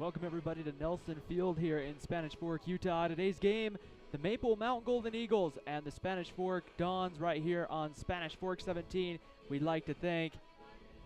Welcome everybody to Nelson Field here in Spanish Fork, Utah. Today's game, the Maple Mountain Golden Eagles and the Spanish Fork Dons right here on Spanish Fork 17. We'd like to thank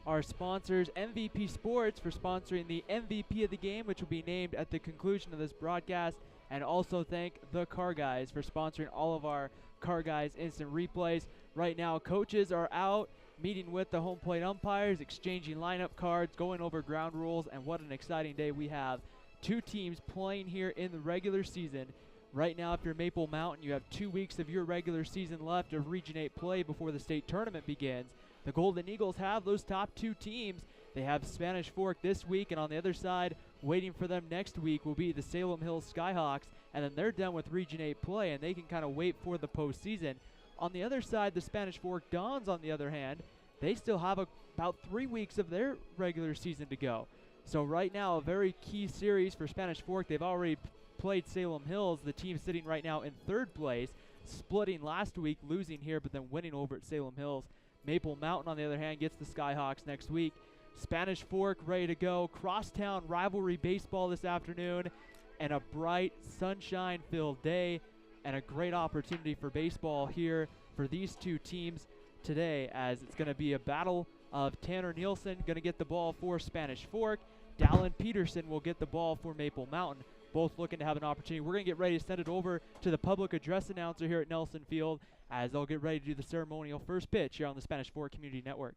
our sponsors, MVP Sports, for sponsoring the MVP of the game, which will be named at the conclusion of this broadcast, and also thank the Car Guys for sponsoring all of our Car Guys instant replays. Right now, coaches are out meeting with the home plate umpires, exchanging lineup cards, going over ground rules, and what an exciting day we have. Two teams playing here in the regular season. Right now, if you're Maple Mountain, you have 2 weeks of your regular season left of Region 8 play before the state tournament begins. The Golden Eagles have those top two teams. They have Spanish Fork this week, and on the other side, waiting for them next week will be the Salem Hills Skyhawks, and then they're done with Region 8 play, and they can kind of wait for the postseason. On the other side, the Spanish Fork Dons, on the other hand, they still have about 3 weeks of their regular season to go. So right now, a very key series for Spanish Fork. They've already played Salem Hills, the team sitting right now in third place, splitting last week, losing here, but then winning over at Salem Hills. Maple Mountain, on the other hand, gets the Skyhawks next week. Spanish Fork ready to go. Crosstown rivalry baseball this afternoon, and a bright, sunshine-filled day, and a great opportunity for baseball here for these two teams today, as it's going to be a battle of Tanner Nielsen going to get the ball for Spanish Fork. Dallin Peterson will get the ball for Maple Mountain, both looking to have an opportunity. We're going to get ready to send it over to the public address announcer here at Nelson Field, as they'll get ready to do the ceremonial first pitch here on the Spanish Fork Community Network.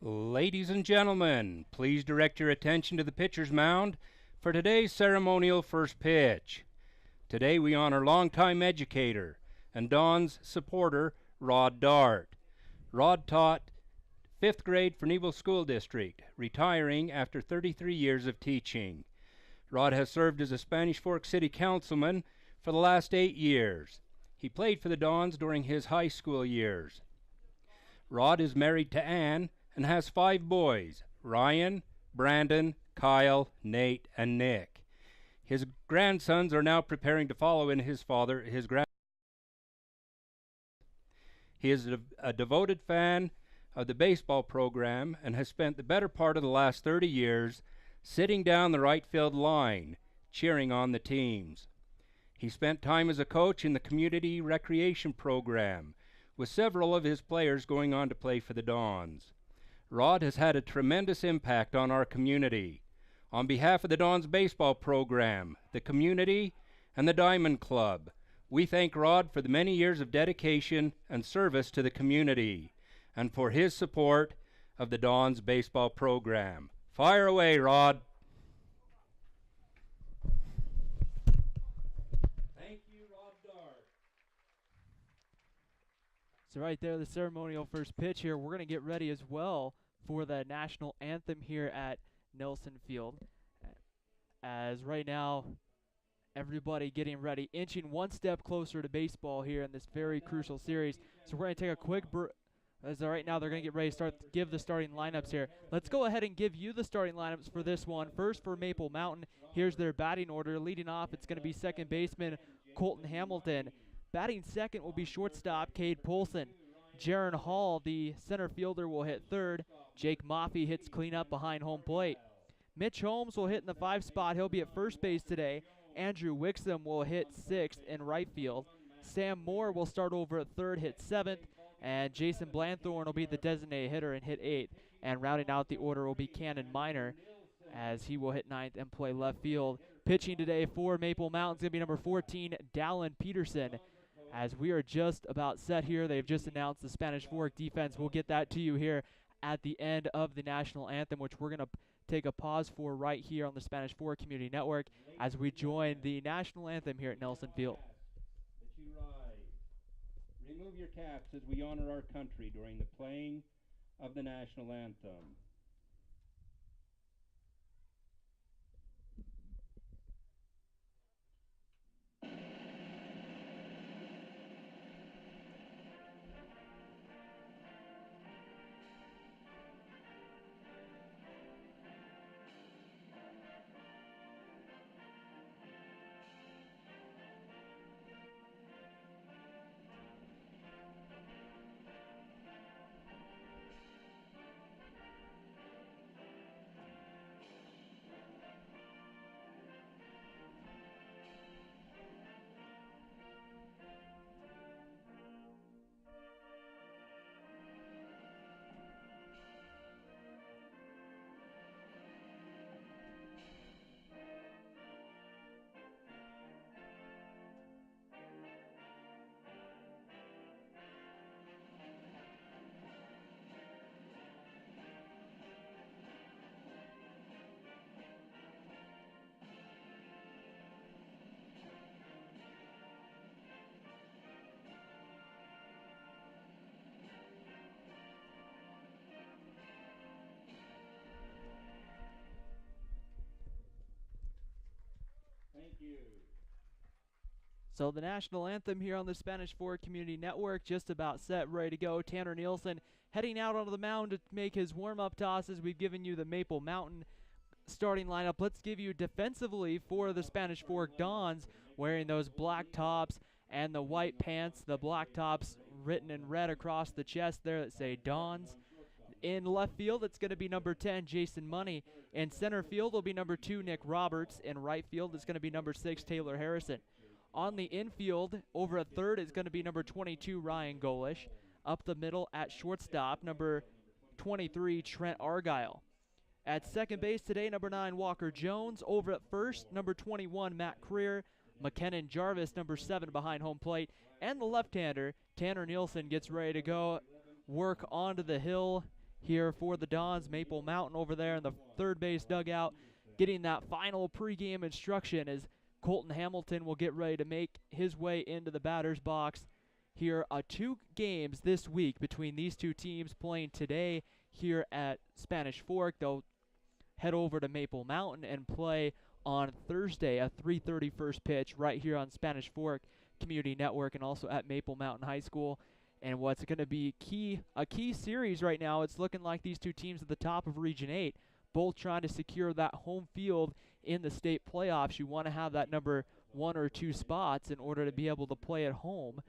Ladies and gentlemen, please direct your attention to the pitcher's mound for today's ceremonial first pitch. Today we honor longtime educator and Don's supporter, Rod Dart. Rod taught 5th grade for Neville School District, retiring after 33 years of teaching. Rod has served as a Spanish Fork City Councilman for the last 8 years. He played for the Dons during his high school years. Rod is married to Ann and has 5 boys, Ryan, Brandon, Kyle, Nate, and Nick. His grandsons are now preparing to follow in his father. He is a devoted fan of the baseball program and has spent the better part of the last 30 years sitting down the right field line, cheering on the teams. He spent time as a coach in the community recreation program, with several of his players going on to play for the Dons. Rod has had a tremendous impact on our community. On behalf of the Dons baseball program, the community, and the Diamond Club, we thank Rod for the many years of dedication and service to the community, and for his support of the Dons baseball program. Fire away, Rod. Thank you, Rod Dart. So right there, the ceremonial first pitch here. We're going to get ready as well for the national anthem here at Nelson Field. As right now, everybody getting ready, inching one step closer to baseball here in this very crucial series. So we're going to take a quick break. As right now, they're going to get ready to give the starting lineups here. Let's go ahead and give you the starting lineups for this one. First for Maple Mountain, here's their batting order. Leading off, it's going to be second baseman Colton Hamilton. Batting second will be shortstop Cade Polson. Jarrin Hall, the center fielder, will hit third. Jake Maffey hits cleanup behind home plate. Mitch Holmes will hit in the 5 spot. He'll be at first base today. Andrew Wixom will hit 6th in right field. Sam Moore will start over at third, hit 7th. And Jason Blanthorne will be the designated hitter and hit 8th. And rounding out the order will be Cannon Miner, as he will hit 9th and play left field. Pitching today for Maple Mountain is going to be number 14, Dallin Peterson. As we are just about set here, they've just announced the Spanish Fork defense. We'll get that to you here at the end of the national anthem, which we're going to take a pause for right here on the Spanish Fork Community Network as we join the national anthem here at Nelson Field. Remove your caps as we honor our country during the playing of the national anthem. So the national anthem here on the Spanish Fork Community Network just about set, ready to go. Tanner Nielsen heading out onto the mound to make his warm-up tosses. We've given you the Maple Mountain starting lineup. Let's give you defensively for the Spanish Fork Dons, wearing those black tops and the white pants, the black tops written in red across the chest there that say Dons. In left field, it's going to be number 10, Jason Money. In center field will be number 2, Nick Roberts. In right field, it's going to be number 6, Taylor Harrison. On the infield, over at third, is going to be number 22, Ryan Golish. Up the middle at shortstop, number 23, Trent Argyle. At second base today, number 9, Walker Jones. Over at first, number 21, Matt Creer. McKennan Jarvis, number 7, behind home plate. And the left-hander, Tanner Nielsen, gets ready to go work onto the hill here for the Dons. Maple Mountain over there in the third base dugout, getting that final pregame instruction as Colton Hamilton will get ready to make his way into the batter's box. Here are 2 games this week between these 2 teams playing today here at Spanish Fork. They'll head over to Maple Mountain and play on Thursday, a 3:30 first pitch right here on Spanish Fork Community Network and also at Maple Mountain High School. And what's going to be a key series right now, it's looking like these 2 teams at the top of Region 8, both trying to secure that home field in the state playoffs. You want to have that number 1 or 2 spots in order to be able to play at home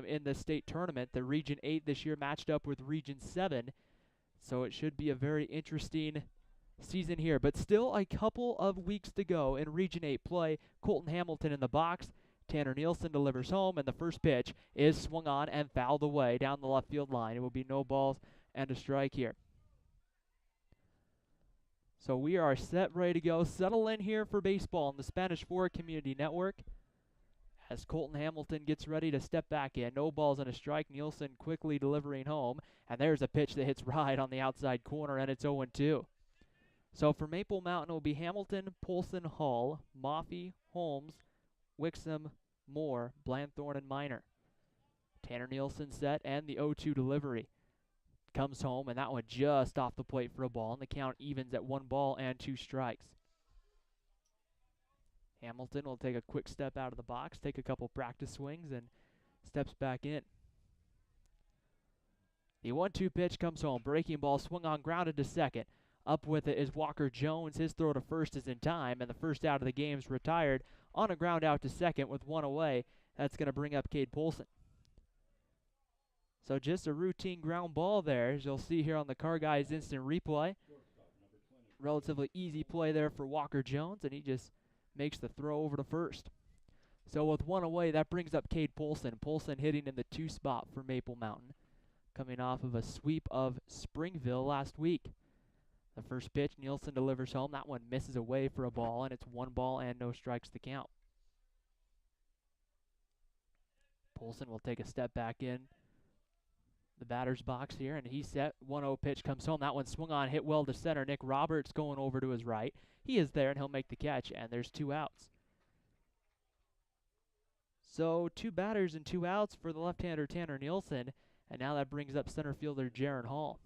in the state tournament. The Region 8 this year matched up with Region 7, so it should be a very interesting season here. But still a couple of weeks to go in Region 8 play. Colton Hamilton in the box. Tanner Nielsen delivers home, and the first pitch is swung on and fouled away down the left field line. It will be no balls and a strike here. So we are set, ready to go. Settle in here for baseball on the Spanish Fork Community Network as Colton Hamilton gets ready to step back in. No balls and a strike. Nielsen quickly delivering home, and there's a pitch that hits right on the outside corner, and it's 0-2. So for Maple Mountain, it will be Hamilton, Polson, Hall, Maffey, Holmes, Wixom, Moore, Blanthorne, and Minor. Tanner Nielsen set, and the 0-2 delivery comes home, and that one just off the plate for a ball, and the count evens at 1 ball and 2 strikes. Hamilton will take a quick step out of the box, take a couple practice swings, and steps back in. The 1-2 pitch comes home. Breaking ball swung on, grounded to second. Up with it is Walker Jones. His throw to first is in time, and the first out of the game is retired on a ground out to second with 1 away. That's going to bring up Cade Polson. So just a routine ground ball there, as you'll see here on the Car Guys instant replay. Relatively easy play there for Walker Jones, and he just makes the throw over to first. So with 1 away, that brings up Cade Polson. Polson hitting in the 2 spot for Maple Mountain, coming off of a sweep of Springville last week. The first pitch, Nielsen delivers home. That one misses away for a ball, and it's 1 ball and no strikes to count. Polson will take a step back in the batter's box here, and he's set. 1-0 pitch comes home. That one swung on, hit well to center. Nick Roberts going over to his right. He is there, and he'll make the catch, and there's 2 outs. So 2 batters and 2 outs for the left-hander Tanner Nielsen, and now that brings up center fielder Jarrin Hall.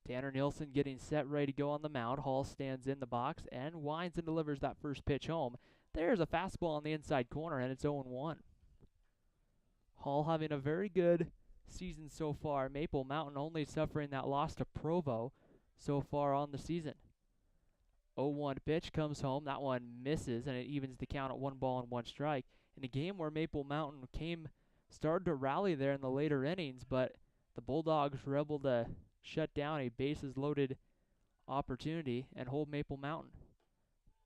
Tanner Nielsen getting set, ready to go on the mound. Hall stands in the box and winds and delivers that first pitch home. There's a fastball on the inside corner, and it's 0-1. Hall having a very good season so far. Maple Mountain only suffering that loss to Provo so far on the season. 0-1 pitch comes home. That one misses, and it evens the count at 1 ball and 1 strike. In a game where Maple Mountain started to rally there in the later innings, but the Bulldogs were able to shut down a bases-loaded opportunity and hold Maple Mountain.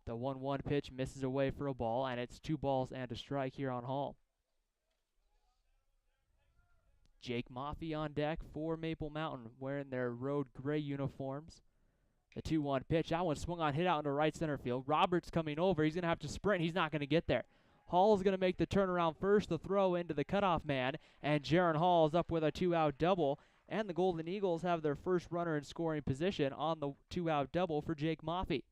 The 1-1 pitch misses away for a ball, and it's 2 balls and a strike here on Hall. Jake Maffey on deck for Maple Mountain, wearing their road gray uniforms. The 2-1 pitch, that one swung on, hit out into right center field. Roberts coming over. He's going to have to sprint. He's not going to get there. Hall is going to make the turnaround first, the throw into the cutoff man, and Jarrin Hall is up with a 2-out double. And the Golden Eagles have their first runner in scoring position on the 2-out double for Jake Maffey.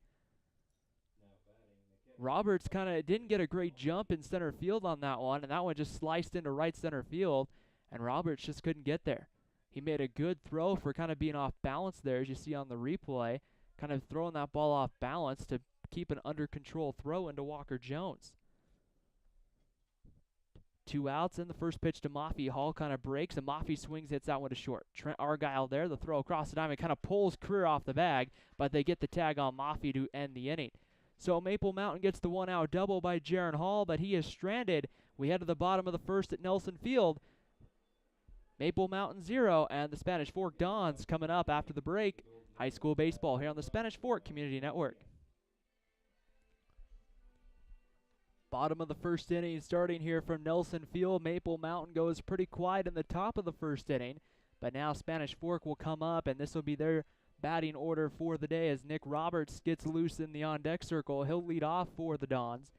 Roberts kind of didn't get a great jump in center field on that one, and that one just sliced into right center field, and Roberts just couldn't get there. He made a good throw for kind of being off balance there, as you see on the replay, kind of throwing that ball off balance to keep an under control throw into Walker Jones. 2 outs, and the first pitch to Maffey. Hall kind of breaks, and Maffey swings, hits that one to short. Trent Argyle there, the throw across the diamond, kind of pulls Career off the bag, but they get the tag on Maffey to end the inning. So Maple Mountain gets the 1-out double by Jarrin Hall, but he is stranded. We head to the bottom of the first at Nelson Field. Maple Mountain 0, and the Spanish Fork Dons coming up after the break. High school baseball here on the Spanish Fork Community Network. Bottom of the first inning starting here from Nelson Field. Maple Mountain goes pretty quiet in the top of the first inning, but now Spanish Fork will come up, and this will be their batting order for the day as Nick Roberts gets loose in the on-deck circle. He'll lead off for the Dons.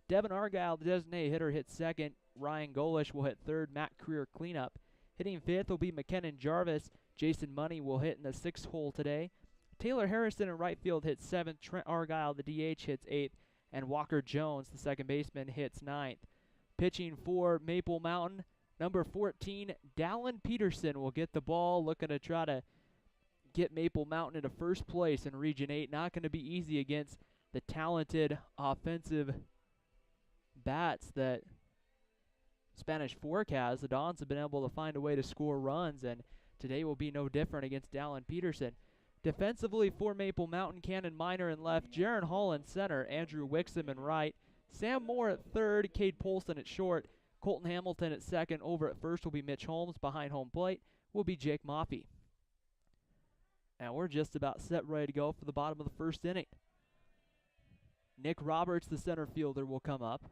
Devin Argyle, the designated hitter, hits second. Ryan Golish will hit third. Matt Career cleanup. Hitting fifth will be McKinnon Jarvis. Jason Money will hit in the sixth hole today. Taylor Harrison in right field hits seventh. Trent Argyle, the DH, hits eighth. And Walker Jones, the second baseman, hits ninth. Pitching for Maple Mountain, number 14, Dallin Peterson will get the ball, looking to try to get Maple Mountain into first place in Region 8. Not going to be easy against the talented offensive bats that Spanish Fork has. The Dons have been able to find a way to score runs, and today will be no different against Dallin Peterson. Defensively for Maple Mountain, Cannon Miner in left, Jarrin Hall in center, Andrew Wixom in right, Sam Moore at third, Cade Polston at short, Colton Hamilton at second. Over at first will be Mitch Holmes. Behind home plate will be Jake Maffey. And we're just about set ready to go for the bottom of the first inning. Nick Roberts, the center fielder, will come up.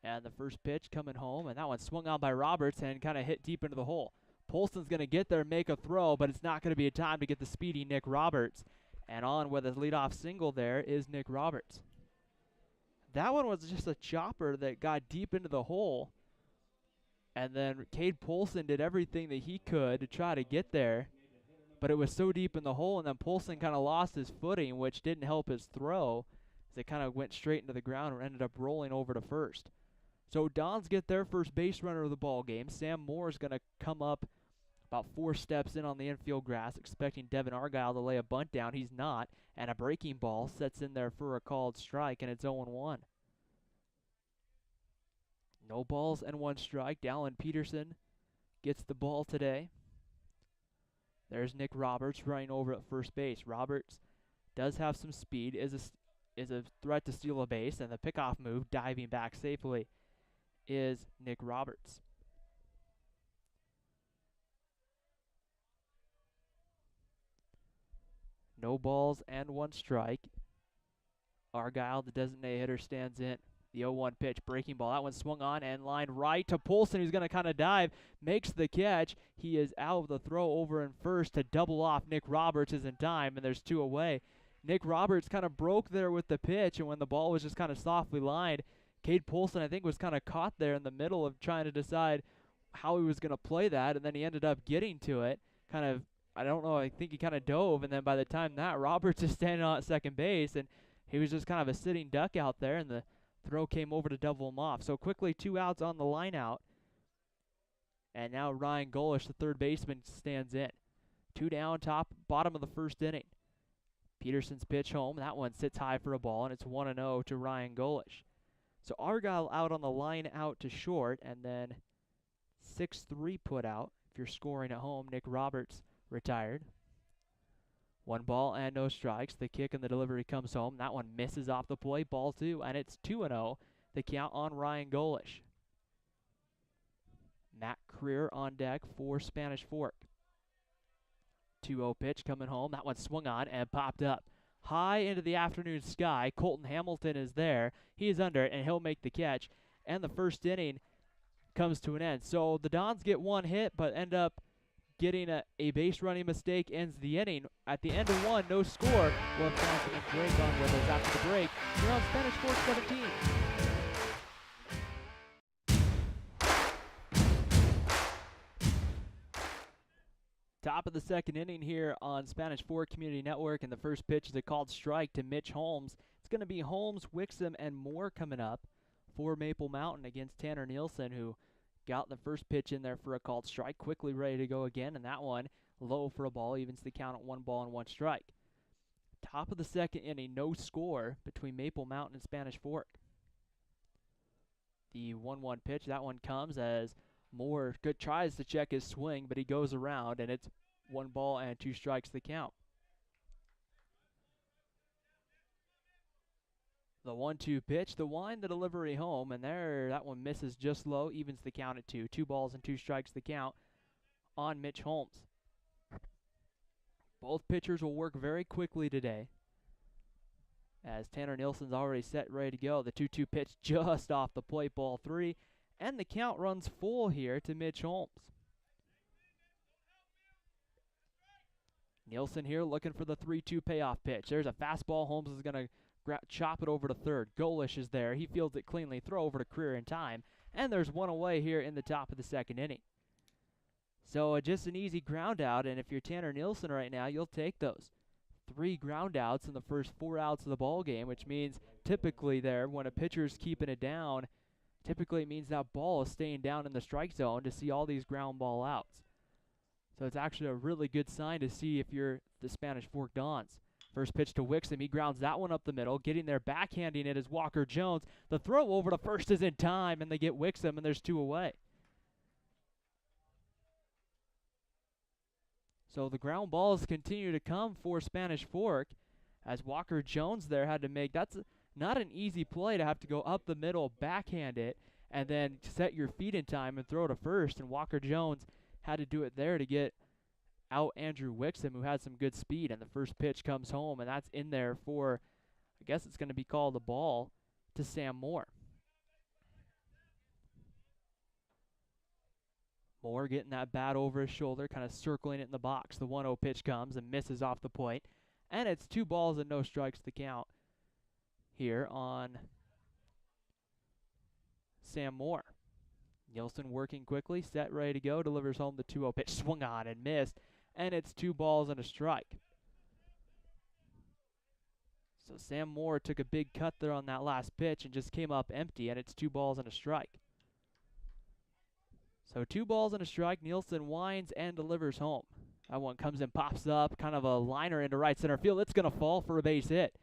And the first pitch coming home, and that one swung on by Roberts and kind of hit deep into the hole. Polston's going to get there and make a throw, but it's not going to be a time to get the speedy Nick Roberts. And on with a leadoff single there is Nick Roberts. That one was just a chopper that got deep into the hole. And then Cade Polston did everything that he could to try to get there. But it was so deep in the hole, and then Polston kind of lost his footing, which didn't help his throw, as it kind of went straight into the ground and ended up rolling over to first. So Dons get their first base runner of the ball game. Sam Moore is going to come up about 4 steps in on the infield grass, expecting Devin Argyle to lay a bunt down. He's not, and a breaking ball sets in there for a called strike, and it's 0-1. No balls and 1 strike. Dallin Peterson gets the ball today. There's Nick Roberts running over at first base. Roberts does have some speed, is a threat to steal a base, and the pickoff move, diving back safely, is Nick Roberts. No balls and 1 strike. Argyle, the designated hitter, stands in. The 0-1 pitch, breaking ball. That one swung on and lined right to Polston, who's going to kind of dive. Makes the catch. He is out of the throw over in first to double off Nick Roberts is in time, and there's 2 away. Nick Roberts kind of broke there with the pitch, and when the ball was just kind of softly lined, Cade Polston, I think, was kind of caught there in the middle of trying to decide how he was going to play that, and then he ended up getting to it. Kind of, I don't know, I think he kind of dove, and then by the time that, Roberts is standing on at second base, and he was just kind of a sitting duck out there, and the throw came over to double him off. So quickly 2 outs on the line out, and now Ryan Golish, the third baseman, stands in. 2 down, bottom of the first inning. Peterson's pitch home. That one sits high for a ball, and it's 1-0 to Ryan Golish. So Argyle out on the line out to short, and then 6-3 put out. If you're scoring at home, Nick Roberts retired. 1 ball and no strikes. The kick and the delivery comes home. That one misses off the plate. Ball 2, and it's 2-0. The count on Ryan Golish. Matt Career on deck for Spanish Fork. 2-0 pitch coming home. That one swung on and popped up high into the afternoon sky. Colton Hamilton is there. He is under it, and he'll make the catch. And the first inning comes to an end. So the Dons get 1 hit, but end up getting a base running mistake, ends the inning. At the end of 1, no score. We'll have Johnson and Drake on with us after the break. You're on Spanish Fork 17. Top of the second inning here on Spanish Fork Community Network, and the first pitch is a called strike to Mitch Holmes. It's going to be Holmes, Wixom, and Moore coming up for Maple Mountain against Tanner Nielsen, who got the first pitch in there for a called strike, quickly ready to go again, and that one low for a ball, evens the count at 1 ball and 1 strike. Top of the second inning, no score between Maple Mountain and Spanish Fork. The 1-1 pitch, that one comes as Moore tries to check his swing, but he goes around, and it's 1 ball and 2 strikes the count. The 1-2 pitch, the wind, the delivery home, and there, that one misses just low, evens the count at 2. 2 balls and 2 strikes the count on Mitch Holmes. Both pitchers will work very quickly today, as Tanner Nielsen's already set, ready to go. The 2-2 pitch just off the plate, ball 3, and the count runs full here to Mitch Holmes. Nielsen here looking for the 3-2 payoff pitch. There's a fastball. Holmes is going to chop it over to third. Golish is there. He fields it cleanly. Throw over to Creer in time. And there's one away here in the top of the second inning. So just an easy ground out, and if you're Tanner Nielsen right now, you'll take those. 3 ground outs in the first 4 outs of the ball game, which means typically there, when a pitcher's keeping it down, typically it means that ball is staying down in the strike zone to see all these ground ball outs. So it's actually a really good sign to see if you're the Spanish Fork Dons. First pitch to Wixom. He grounds that one up the middle. Getting there, backhanding it is Walker Jones. The throw over to first is in time, and they get Wixom, and there's 2 away. So the ground balls continue to come for Spanish Fork, as Walker Jones there had to make, that's not an easy play to have to go up the middle, backhand it, and then set your feet in time and throw to first, and Walker Jones had to do it there to get out Andrew Wixom, who had some good speed, and the first pitch comes home, and that's in there for, I guess it's going to be called a ball, to Sam Moore. Moore getting that bat over his shoulder, kind of circling it in the box. The 1-0 pitch comes and misses off the plate, and it's 2 balls and no strikes to count here on Sam Moore. Nielsen working quickly, set, ready to go, delivers home the 2-0 pitch, swung on and missed, and it's 2 balls and a strike. So Sam Moore took a big cut there on that last pitch and just came up empty, and it's 2 balls and a strike. So 2 balls and a strike, Nielsen winds and delivers home. That one comes and pops up, kind of a liner into right center field. It's going to fall for a base hit.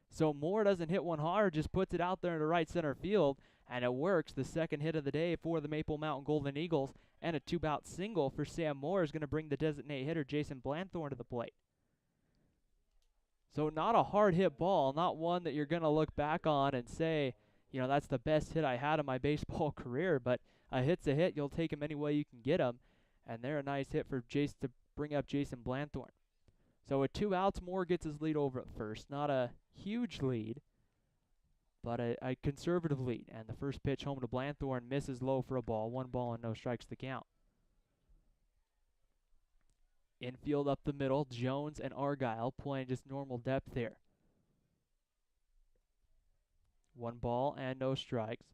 So Moore doesn't hit one hard, just puts it out there into right center field, and it works. The second hit of the day for the Maple Mountain Golden Eagles, and a 2-bout single for Sam Moore is going to bring the designated hitter Jason Blanthorne to the plate. So not a hard hit ball, not one that you're going to look back on and say, you know, that's the best hit I had in my baseball career, but a hit's a hit. You'll take him any way you can get him, and they're a nice hit for Jason to bring up Jason Blanthorne. So with 2 outs, Moore gets his lead over at first. Not a huge lead, but a conservative lead. And the first pitch home to Blanthorne misses low for a ball. 1 ball and no strikes to count. Infield up the middle, Jones and Argyle playing just normal depth here. 1 ball and no strikes.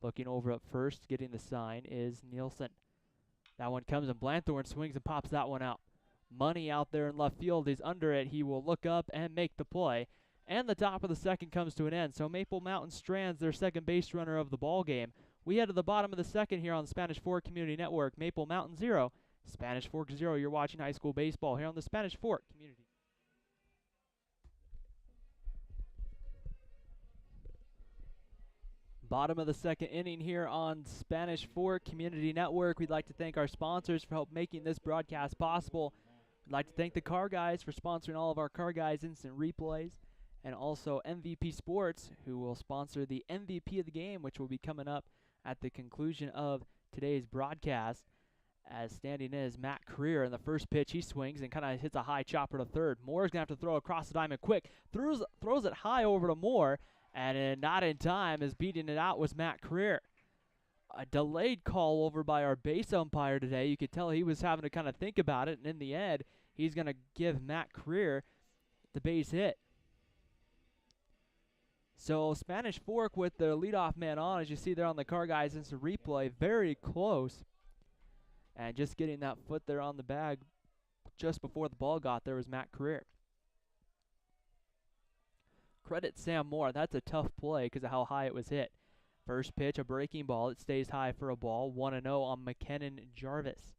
Looking over at first, getting the sign is Nielsen. That one comes and Blanthorne swings and pops that one out. Money out there in left field. He's under it. He will look up and make the play. And the top of the second comes to an end. So Maple Mountain strands their second base runner of the ball game. We head to the bottom of the second here on the Spanish Fork Community Network. Maple Mountain 0, Spanish Fork 0. You're watching high school baseball here on the Spanish Fork Community. Bottom of the second inning here on Spanish Fork Community Network. We'd like to thank our sponsors for help making this broadcast possible. We'd like to thank the Car Guys for sponsoring all of our Car Guys instant replays, and also MVP Sports, who will sponsor the MVP of the game, which will be coming up at the conclusion of today's broadcast. As standing in is Matt Creer, and the first pitch he swings and kind of hits a high chopper to third. Moore's going to have to throw across the diamond quick. Throws it high over to Moore, and not in time, as beating it out was Matt Creer. A delayed call over by our base umpire today. You could tell he was having to kind of think about it, and in the end, he's going to give Matt Creer the base hit. So Spanish Fork with their leadoff man on, as you see there on the Car Guys instant replay, very close. And just getting that foot there on the bag just before the ball got there was Matt Creer. Credit Sam Moore. That's a tough play because of how high it was hit. First pitch, a breaking ball. It stays high for a ball. 1-0 on McKinnon Jarvis.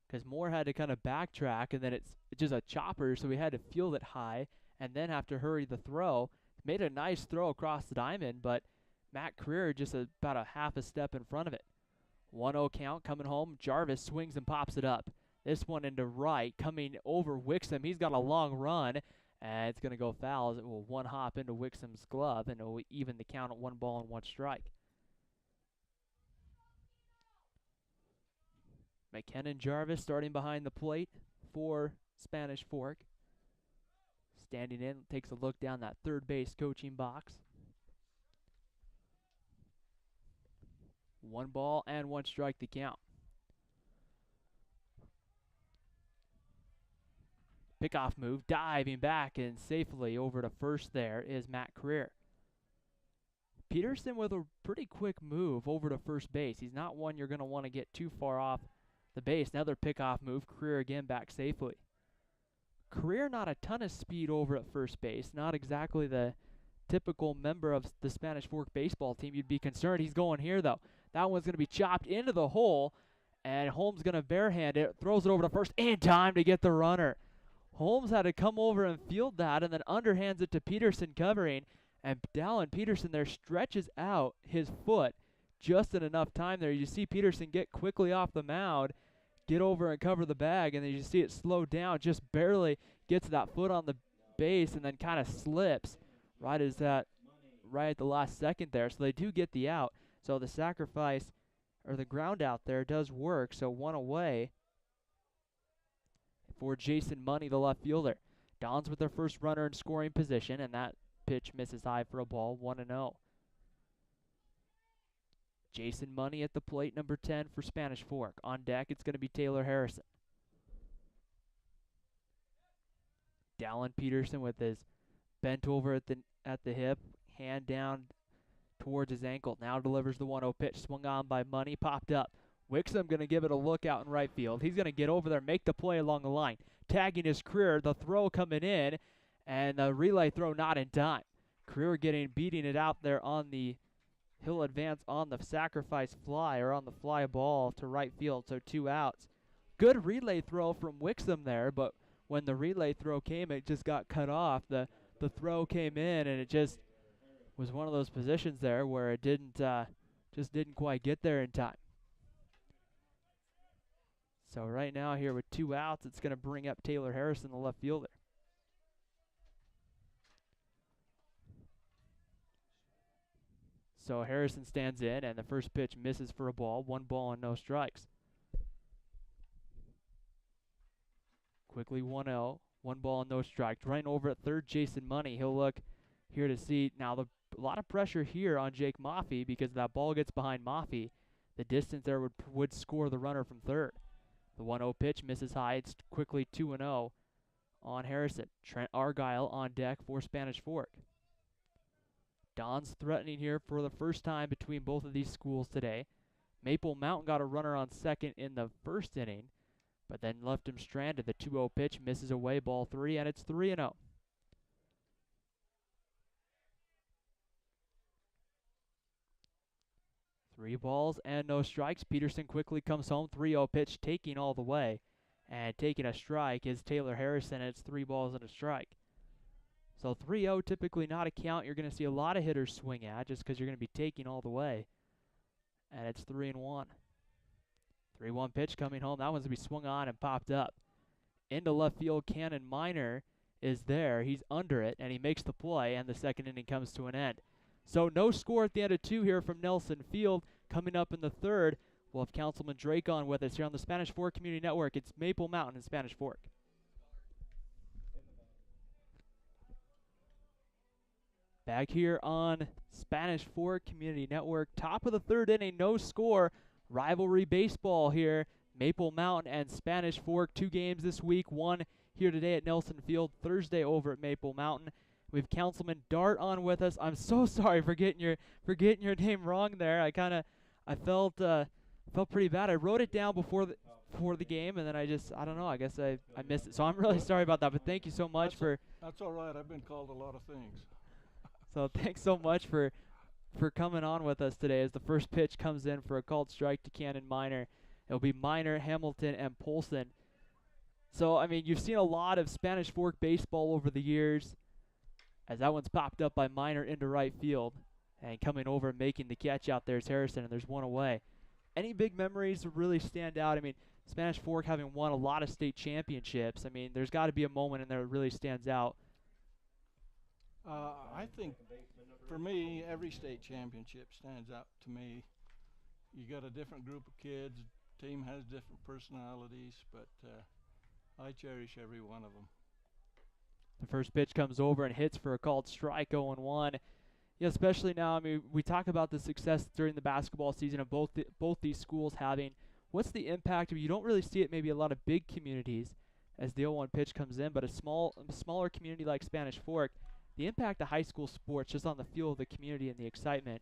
Because Moore had to kind of backtrack, and then it's just a chopper, so we had to field it high and then have to hurry the throw. Made a nice throw across the diamond, but Matt Creer just about a half a step in front of it. 1-0 count coming home. Jarvis swings and pops it up. This one into right, coming over Wixom. He's got a long run, and it's going to go foul as it will one hop into Wixom's glove, and it will even the count at 1 ball and 1 strike. McKinnon Jarvis starting behind the plate for Spanish Fork. Standing in, takes a look down that third base coaching box. 1 ball and 1 strike to count. Pickoff move, diving back and safely over to first there is Matt Creer. Peterson with a pretty quick move over to first base. He's not one you're going to want to get too far off the base. Another pickoff move, Creer again back safely. Creer not a ton of speed over at first base. Not exactly the typical member of the Spanish Fork baseball team. You'd be concerned. He's going here though. That one's going to be chopped into the hole, and Holmes going to barehand it. Throws it over to first in time to get the runner. Holmes had to come over and field that, and then underhands it to Peterson covering, and Dallin Peterson there stretches out his foot just in enough time there. You see Peterson get quickly off the mound, get over and cover the bag, and then you see it slow down, just barely gets that foot on the base, and then kind of slips right at the last second there. So they do get the out. So the sacrifice, or the ground out there, does work. So 1 away for Jason Money, the left fielder. Dons with their first runner in scoring position, and that pitch misses high for a ball, 1-0. Jason Money at the plate, number 10 for Spanish Fork. On deck, it's going to be Taylor Harrison. Dallin Peterson with his bent over at the hip, hand down towards his ankle. Now delivers the 1-0 pitch, swung on by Money, popped up. Wixom going to give it a look out in right field. He's going to get over there, make the play along the line. Tagging his Creer, the throw coming in, and the relay throw not in time. Creer beating it out there on the, he'll advance on the sacrifice fly, or on the fly ball to right field, so 2 outs. Good relay throw from Wixom there, but when the relay throw came, it just got cut off. The throw came in, and it just was one of those positions there where it just didn't quite get there in time. So right now here with 2 outs, it's going to bring up Taylor Harrison, the left fielder. So Harrison stands in, and the first pitch misses for a ball. 1 ball and no strikes. Quickly 1-0, 1 ball and no strikes. Right over at third, Jason Money. He'll look here to see. Now a lot of pressure here on Jake Maffey because that ball gets behind Maffey. The distance there would score the runner from third. The 1-0 pitch misses high. It's quickly 2-0 on Harrison. Trent Argyle on deck for Spanish Fork. Don's threatening here for the first time between both of these schools today. Maple Mountain got a runner on second in the first inning, but then left him stranded. The 2-0 pitch misses away, ball 3, and it's 3-0. Three balls and no strikes. Peterson quickly comes home. 3-0 pitch taking all the way. And taking a strike is Taylor Harrison. And it's 3 balls and a strike. So 3-0 typically not a count you're going to see a lot of hitters swing at just because you're going to be taking all the way. And it's 3-1. 3-1 pitch coming home. That one's going to be swung on and popped up. Into left field, Cannon Minor is there. He's under it, and he makes the play, and the second inning comes to an end. So no score at the end of 2 here from Nelson Field. Coming up in the third, we'll have Councilman Drake on with us here on the Spanish Fork Community Network. It's Maple Mountain and Spanish Fork. Back here on Spanish Fork Community Network. Top of the third inning, no score. Rivalry baseball here. Maple Mountain and Spanish Fork, 2 games this week. 1 here today at Nelson Field, Thursday over at Maple Mountain. We have Councilman Dart on with us. I'm so sorry for getting your name wrong there. I felt pretty bad. I wrote it down before the game, and then I don't know. I guess I missed it. So I'm really sorry about that. But thank you so much for. That's all right. I've been called a lot of things. So thanks so much for coming on with us today as the first pitch comes in for a called strike to Cannon Minor. It'll be Minor, Hamilton, and Polson. So, I mean, you've seen a lot of Spanish Fork baseball over the years, as that one's popped up by Minor into right field. And coming over and making the catch out there is Harrison, and there's one away. Any big memories that really stand out? I mean, Spanish Fork having won a lot of state championships, I mean, there's got to be a moment in there that really stands out. I think, for me, every state championship stands out to me. You got a different group of kids, team has different personalities, but I cherish every one of them. The first pitch comes over and hits for a called strike, 0-1. Yeah, especially now, I mean, we talk about the success during the basketball season of both these schools having. What's the impact? I mean, you don't really see it maybe a lot of big communities as the 0-1 pitch comes in, but a smaller community like Spanish Fork, the impact of high school sports just on the feel of the community and the excitement.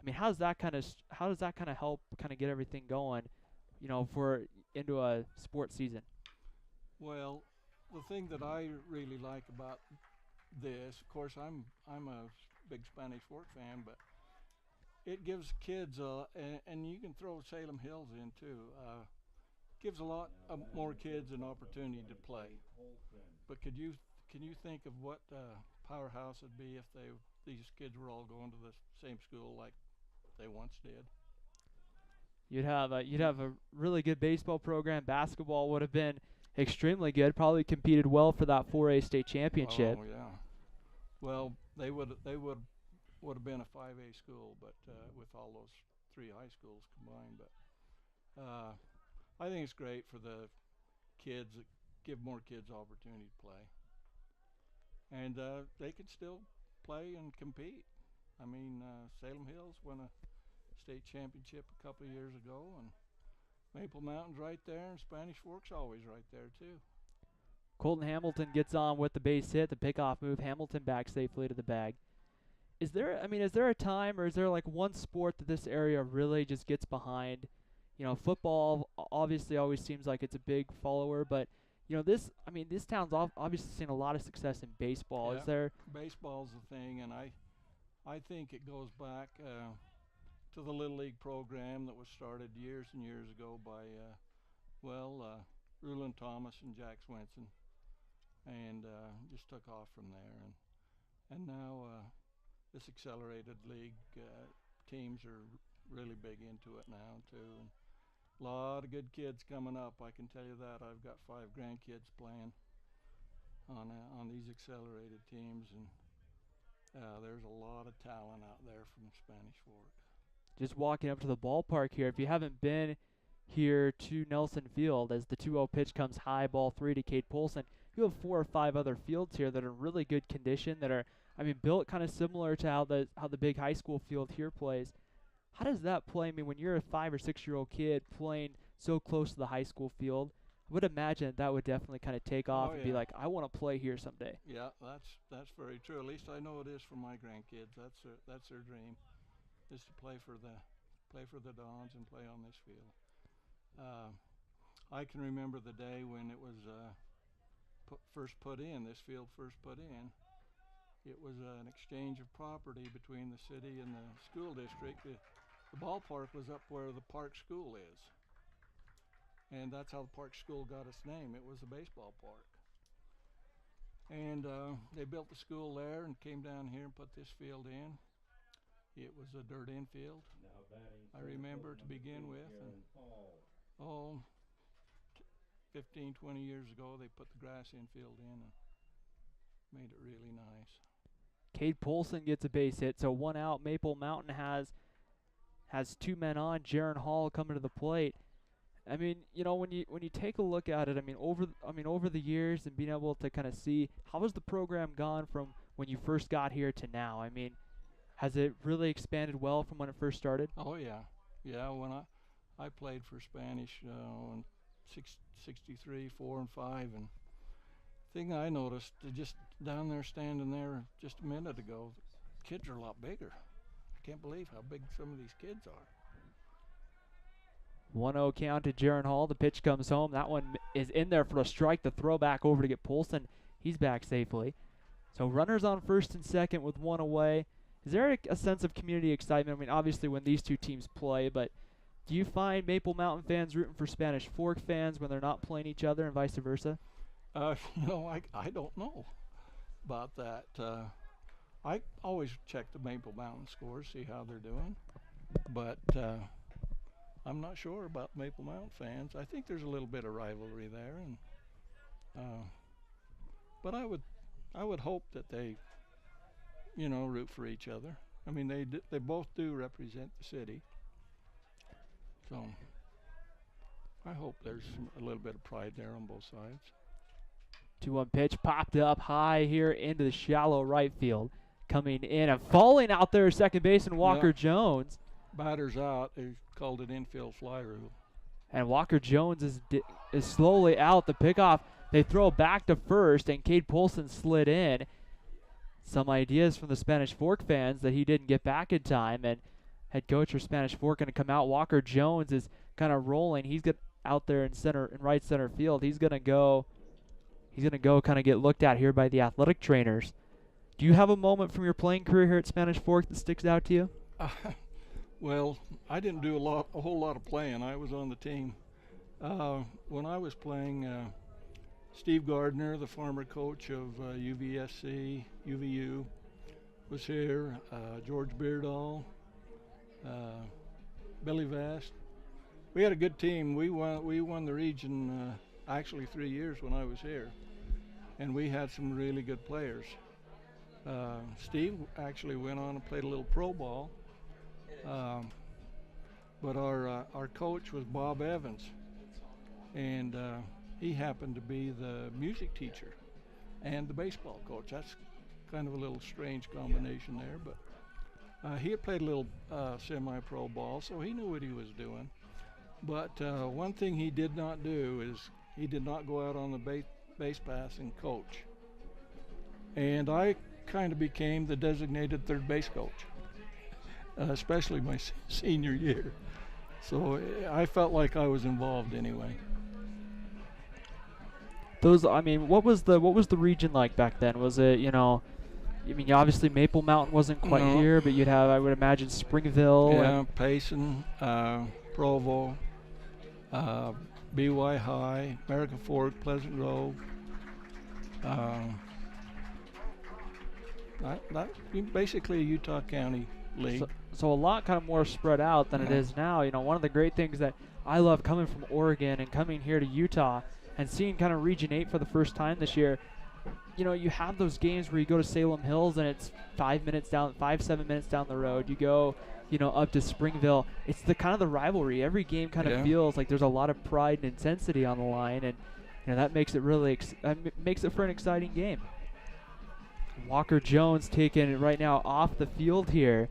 I mean, how does that kind of help kind of get everything going, you know, for into a sports season? Well, the thing that I really like about this, of course, I'm a big Spanish Fork fan, but it gives kids, and you can throw Salem Hills in too, gives a lot more kids an opportunity to play. But can you think of what powerhouse it'd be if these kids were all going to the same school like they once did? You'd have a really good baseball program. Basketball would have been extremely good. Probably competed well for that 4A state championship. Oh yeah. Well, they would have been a 5A school, but with all those 3 high schools combined. But I think it's great for the kids, give more kids opportunity to play, and they can still play and compete. I mean, Salem Hills won a state championship a couple of years ago, and Maple Mountain's right there, and Spanish Fork's always right there too. Colton Hamilton gets on with the base hit, the pickoff move. Hamilton back safely to the bag. Is there a time, or is there like one sport that this area really just gets behind? You know, football obviously always seems like it's a big follower, but you know, this town's obviously seen a lot of success in baseball. Yeah, is there? Baseball's the thing, and I think it goes back to the Little League program that was started years and years ago by Rulon Thomas and Jack Swenson, and just took off from there, and now this accelerated league teams are really big into it now too, and a lot of good kids coming up. I can tell you that. I've got 5 grandkids playing on these accelerated teams, and there's a lot of talent out there from Spanish Fork. Just walking up to the ballpark here, if you haven't been here to Nelson Field, as the 2-0 pitch comes high, ball 3 to Kate Polson, you have 4 or 5 other fields here that are in really good condition, that are, I mean, built kind of similar to how the big high school field here plays. How does that play? I mean, when you're a 5 or 6-year-old kid playing so close to the high school field, I would imagine that would definitely kind of take off and be like, I want to play here someday. Yeah, that's very true. At least I know it is for my grandkids. That's their dream, is to play for the Dons and play on this field. I can remember the day when it was first put in. This field first put in. It was an exchange of property between the city and the school district. The ballpark was up where the Park School is, and that's how the Park School got its name. It was a baseball park, and they built the school there and came down here and put this field in. It was a dirt infield, I remember, to begin with, and 15, 20 years ago they put the grass infield in and made it really nice. Cade Polson gets a base hit, so 1 out. Maple Mountain has 2 men on. Jarrin Hall coming to the plate. I mean, you know, when you take a look at it, I mean, over the years and being able to kind of see how has the program gone from when you first got here to now. I mean, has it really expanded well from when it first started? Oh yeah, when I played for Spanish in 63, 4, and 5, and thing I noticed, just down there standing there just a minute ago, the kids are a lot bigger. I can't believe how big some of these kids are. 1-0 count to Jarrin Hall. The pitch comes home. That one is in there for a strike. The throw back over to get Polson. He's back safely. So runners on first and second with one away. Is there a sense of community excitement? I mean, obviously when these two teams play, but do you find Maple Mountain fans rooting for Spanish Fork fans when they're not playing each other and vice versa? I don't know about that. I always check the Maple Mountain scores, see how they're doing, but I'm not sure about Maple Mountain fans. I think there's a little bit of rivalry there, and but I would hope that they, root for each other. I mean, they both do represent the city, so I hope there's a little bit of pride there on both sides. 2-1 pitch popped up high here into the shallow right field. Coming in and falling out there, second baseman Walker Jones. Batter's out. They called it infield fly rule. And Walker Jones is slowly out. The pickoff, they throw back to first, and Cade Polson slid in. Some ideas from the Spanish Fork fans that he didn't get back in time, and head coach for Spanish Fork going to come out. Walker Jones is kind of rolling. He's out there in right center field. He's going to go kind of get looked at here by the athletic trainers. Do you have a moment from your playing career here at Spanish Fork that sticks out to you? Well, I didn't do a whole lot of playing. I was on the team. When I was playing, Steve Gardner, the former coach of UVU, was here. George Beardall, Billy Vast. We had a good team. We won the region actually 3 years when I was here, and we had some really good players. Steve actually went on and played a little pro ball, but our coach was Bob Evans, and he happened to be the music teacher and the baseball coach. That's kind of a little strange combination there, but he had played a little semi-pro ball, so he knew what he was doing. But one thing he did not do is he did not go out on the base pass and coach. And I kind of became the designated third base coach, especially my senior year. So I felt like I was involved anyway. What was the region like back then? Was it, obviously Maple Mountain wasn't quite here, but you'd have, I would imagine, Springville. Yeah, Payson, Provo, BY High, American Fork, Pleasant Grove. Basically a Utah County league. So a lot kind of more spread out than it is now. One of the great things that I love coming from Oregon and coming here to Utah and seeing kind of Region 8 for the first time this year, you have those games where you go to Salem Hills and it's 7 minutes down the road. You go, up to Springville. It's the kind of the rivalry. Every game kind of feels like there's a lot of pride and intensity on the line, and that makes it really makes it for an exciting game. Walker Jones taken right now off the field here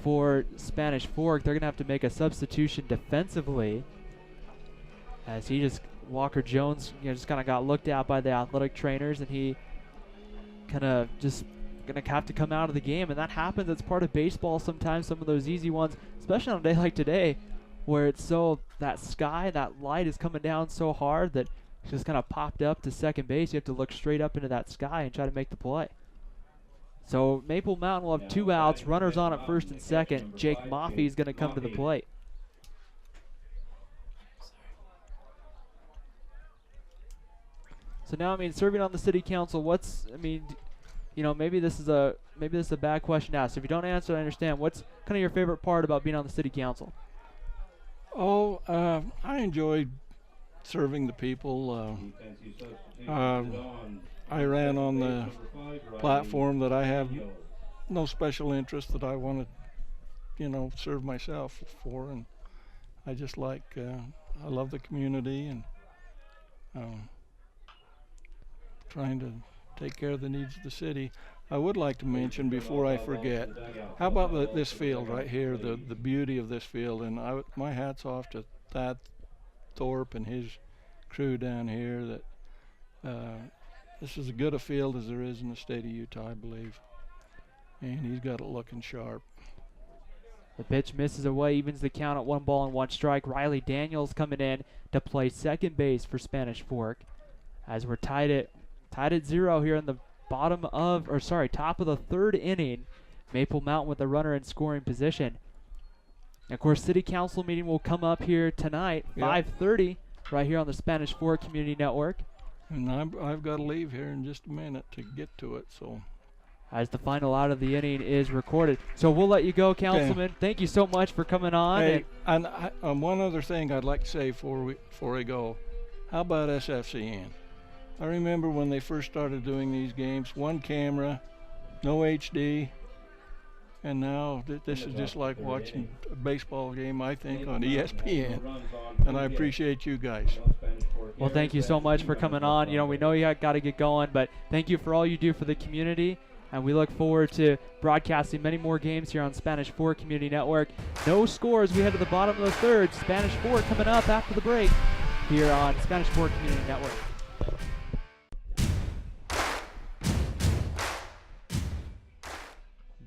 for Spanish Fork. They're going to have to make a substitution defensively as Walker Jones just kind of got looked at by the athletic trainers, and he kind of just going to have to come out of the game. And that happens. It's part of baseball sometimes, some of those easy ones, especially on a day like today where it's that light is coming down so hard that it's just kind of popped up to second base. You have to look straight up into that sky and try to make the play. So Maple Mountain will have 2 outs, runners on at first and second. Jake Maffey is going to come to the plate. So now, serving on the city council, maybe this is a bad question to ask. If you don't answer, I understand. What's kind of your favorite part about being on the city council? I enjoyed serving the people. I ran on the platform that I have no special interest that I want to, serve myself for, and I just I love the community and trying to take care of the needs of the city. I would like to mention before I forget, how about this field right here, the beauty of this field, and my hat's off to Thad Thorpe and his crew down here. That this is as good a field as there is in the state of Utah, I believe, and he's got it looking sharp. The pitch misses away, evens the count at 1-1 Riley Daniels coming in to play second base for Spanish Fork, as we're tied at 0 here in the top of the third inning. Maple Mountain with a runner in scoring position. And of course, City Council meeting will come up here tonight, 5:30, right here on the Spanish Fork Community Network. And I've got to leave here in just a minute to get to it, so. As the final out of the inning is recorded. So we'll let you go, Councilman. Okay. Thank you so much for coming on. Hey, and one other thing I'd like to say before we go. How about SFCN? I remember when they first started doing these games, one camera, no HD, and now this is just like watching a baseball game, I think, on ESPN. And I appreciate you guys. Well, thank you so much for coming on. You know, we know you got to get going, but thank you for all you do for the community. And we look forward to broadcasting many more games here on Spanish Fork Community Network. No scores. We head to the bottom of the third. Spanish Fork coming up after the break here on Spanish Fork Community Network.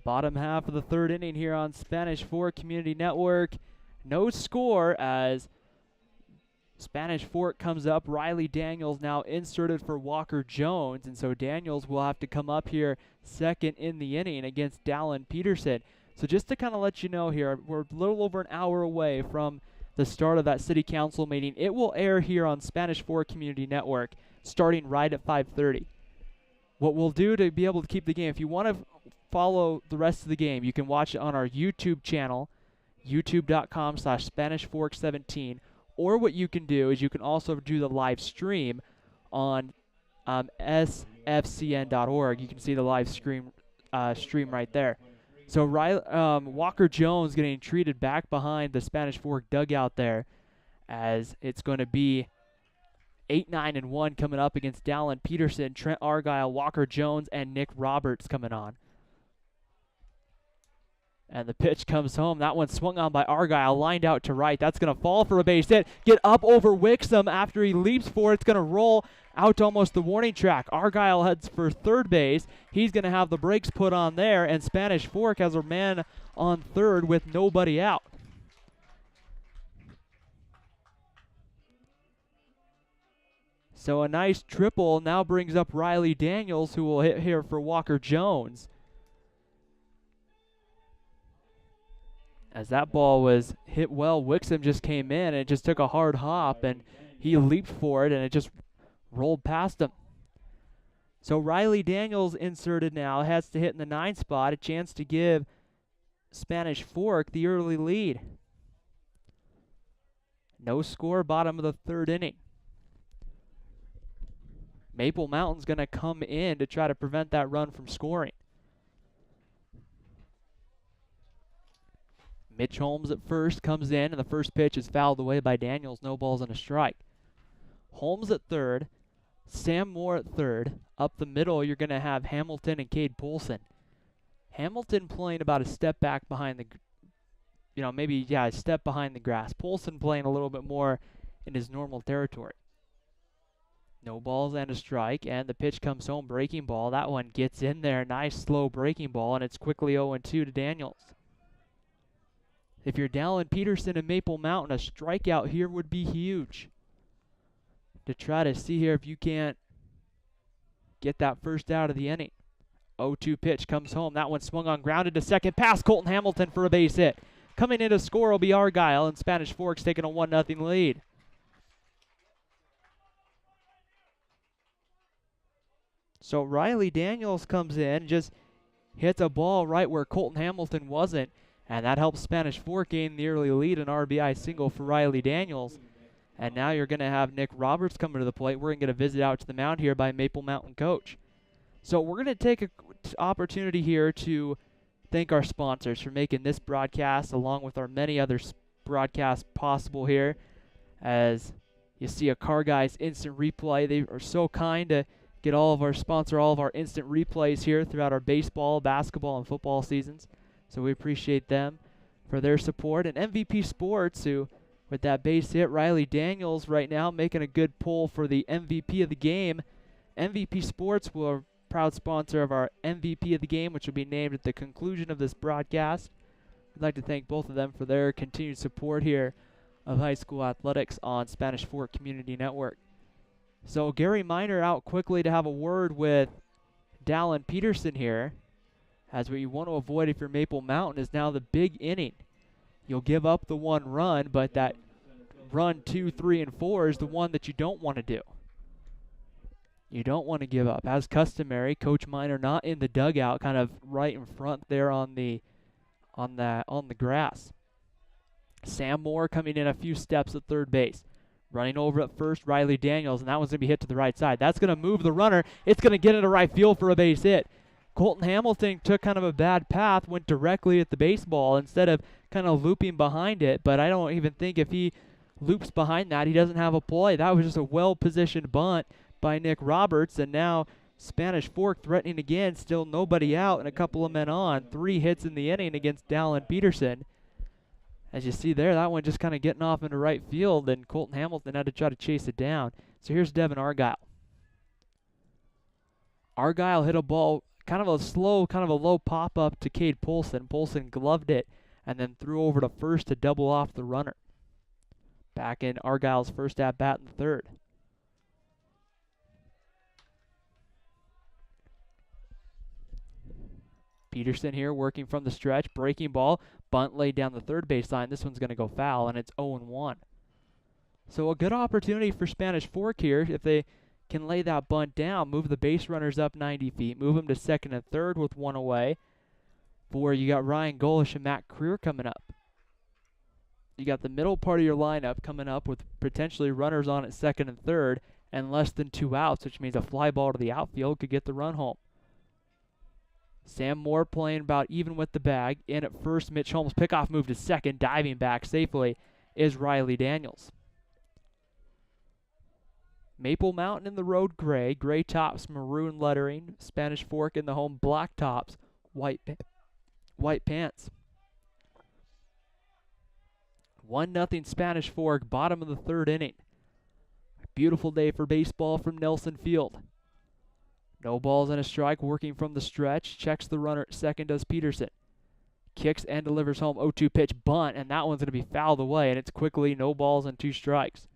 Bottom half of the third inning here on Spanish Fork Community Network. No score as Spanish Fork comes up. Riley Daniels now inserted for Walker Jones, and so Daniels will have to come up here second in the inning against Dallin Peterson. So just to kind of let you know here, we're a little over an hour away from the start of that City Council meeting. It will air here on Spanish Fork Community Network starting right at 5:30. What we'll do to be able to keep the game, if you want to follow the rest of the game, you can watch it on our YouTube channel, youtube.com/SpanishFork17. Or what you can do is you can also do the live stream on sfcn.org. You can see the live stream right there. So Walker Jones getting treated back behind the Spanish Fork dugout there, as it's going to be 8-9-1 coming up against Dallin Peterson, Trent Argyle, Walker Jones, and Nick Roberts coming on. And the pitch comes home. That one swung on by Argyle, lined out to right. That's going to fall for a base hit. Get up over Wixom after he leaps for it. It's going to roll out to almost the warning track. Argyle heads for third base. He's going to have the brakes put on there, and Spanish Fork has a man on third with nobody out. So a nice triple now brings up Riley Daniels, who will hit here for Walker Jones. As that ball was hit well, Wixom just came in and it just took a hard hop, and he leaped for it and it just rolled past him. So Riley Daniels inserted now, has to hit in the 9 spot, a chance to give Spanish Fork the early lead. No score, bottom of the third inning. Maple Mountain's going to come in to try to prevent that run from scoring. Mitch Holmes at first comes in, and the first pitch is fouled away by Daniels. No balls and a strike. Holmes at third. Sam Moore at third. Up the middle, you're going to have Hamilton and Cade Poulsen. Hamilton playing about a step back behind the, a step behind the grass. Poulsen playing a little bit more in his normal territory. No balls and a strike, and the pitch comes home. Breaking ball. That one gets in there. Nice slow breaking ball, and it's quickly 0-2 to Daniels. If you're Dallin Peterson and Maple Mountain, a strikeout here would be huge. To try to see here if you can't get that first out of the inning. 0-2 pitch comes home. That one swung on, grounded to second. Past Colton Hamilton for a base hit. Coming in to score will be Argyle, and Spanish Fork's taking a 1-0 lead. So Riley Daniels comes in, just hits a ball right where Colton Hamilton wasn't. And that helps Spanish Fork gain the early lead, an RBI single for Riley Daniels. And now you're going to have Nick Roberts coming to the plate. We're going to get a visit out to the mound here by Maple Mountain coach. So we're going to take an opportunity here to thank our sponsors for making this broadcast, along with our many other broadcasts possible here. As you see a Car Guys Instant Replay, they are so kind to get all of our instant replays here throughout our baseball, basketball, and football seasons. So we appreciate them for their support. And MVP Sports, who, with that base hit, Riley Daniels right now making a good pull for the MVP of the game. MVP Sports will be a proud sponsor of our MVP of the game, which will be named at the conclusion of this broadcast. We'd like to thank both of them for their continued support here of high school athletics on Spanish Fork Community Network. So Gary Miner out quickly to have a word with Dallin Peterson here, as what you want to avoid if you're Maple Mountain is now the big inning. You'll give up the 1 run, but that run 2, 3, and 4 is the one that you don't want to do. You don't want to give up. As customary, Coach Miner not in the dugout, kind of right in front there on the grass. Sam Moore coming in a few steps at third base. Running over at first, Riley Daniels, and that one's going to be hit to the right side. That's going to move the runner. It's going to get into right field for a base hit. Colton Hamilton took kind of a bad path, went directly at the baseball instead of kind of looping behind it, but I don't even think if he loops behind that, he doesn't have a play. That was just a well-positioned bunt by Nick Roberts, and now Spanish Fork threatening again, still nobody out and a couple of men on. 3 hits in the inning against Dallin Peterson. As you see there, that one just kind of getting off into right field, and Colton Hamilton had to try to chase it down. So here's Devin Argyle. Argyle hit a ball, kind of a slow, kind of a low pop-up to Cade Polson. Polson gloved it and then threw over to first to double off the runner. Back in Argyle's first at-bat in the third. Peterson here working from the stretch, breaking ball, bunt laid down the third base line. This one's going to go foul, and it's 0-1. So a good opportunity for Spanish Fork here if they can lay that bunt down, move the base runners up 90 feet, move them to second and third with 1 away. For you got Ryan Golish and Matt Creer coming up. You got the middle part of your lineup coming up with potentially runners on at second and third and less than 2 outs, which means a fly ball to the outfield could get the run home. Sam Moore playing about even with the bag. In at first, Mitch Holmes pickoff move to second, diving back safely is Riley Daniels. Maple Mountain in the road gray, gray tops, maroon lettering. Spanish Fork in the home black tops, white pants. 1-0 Spanish Fork, bottom of the third inning. Beautiful day for baseball from Nelson Field. No balls and a strike, working from the stretch. Checks the runner at second, does Peterson. Kicks and delivers home. 0-2 pitch bunt, and that one's going to be fouled away, and it's quickly no balls and 2 strikes.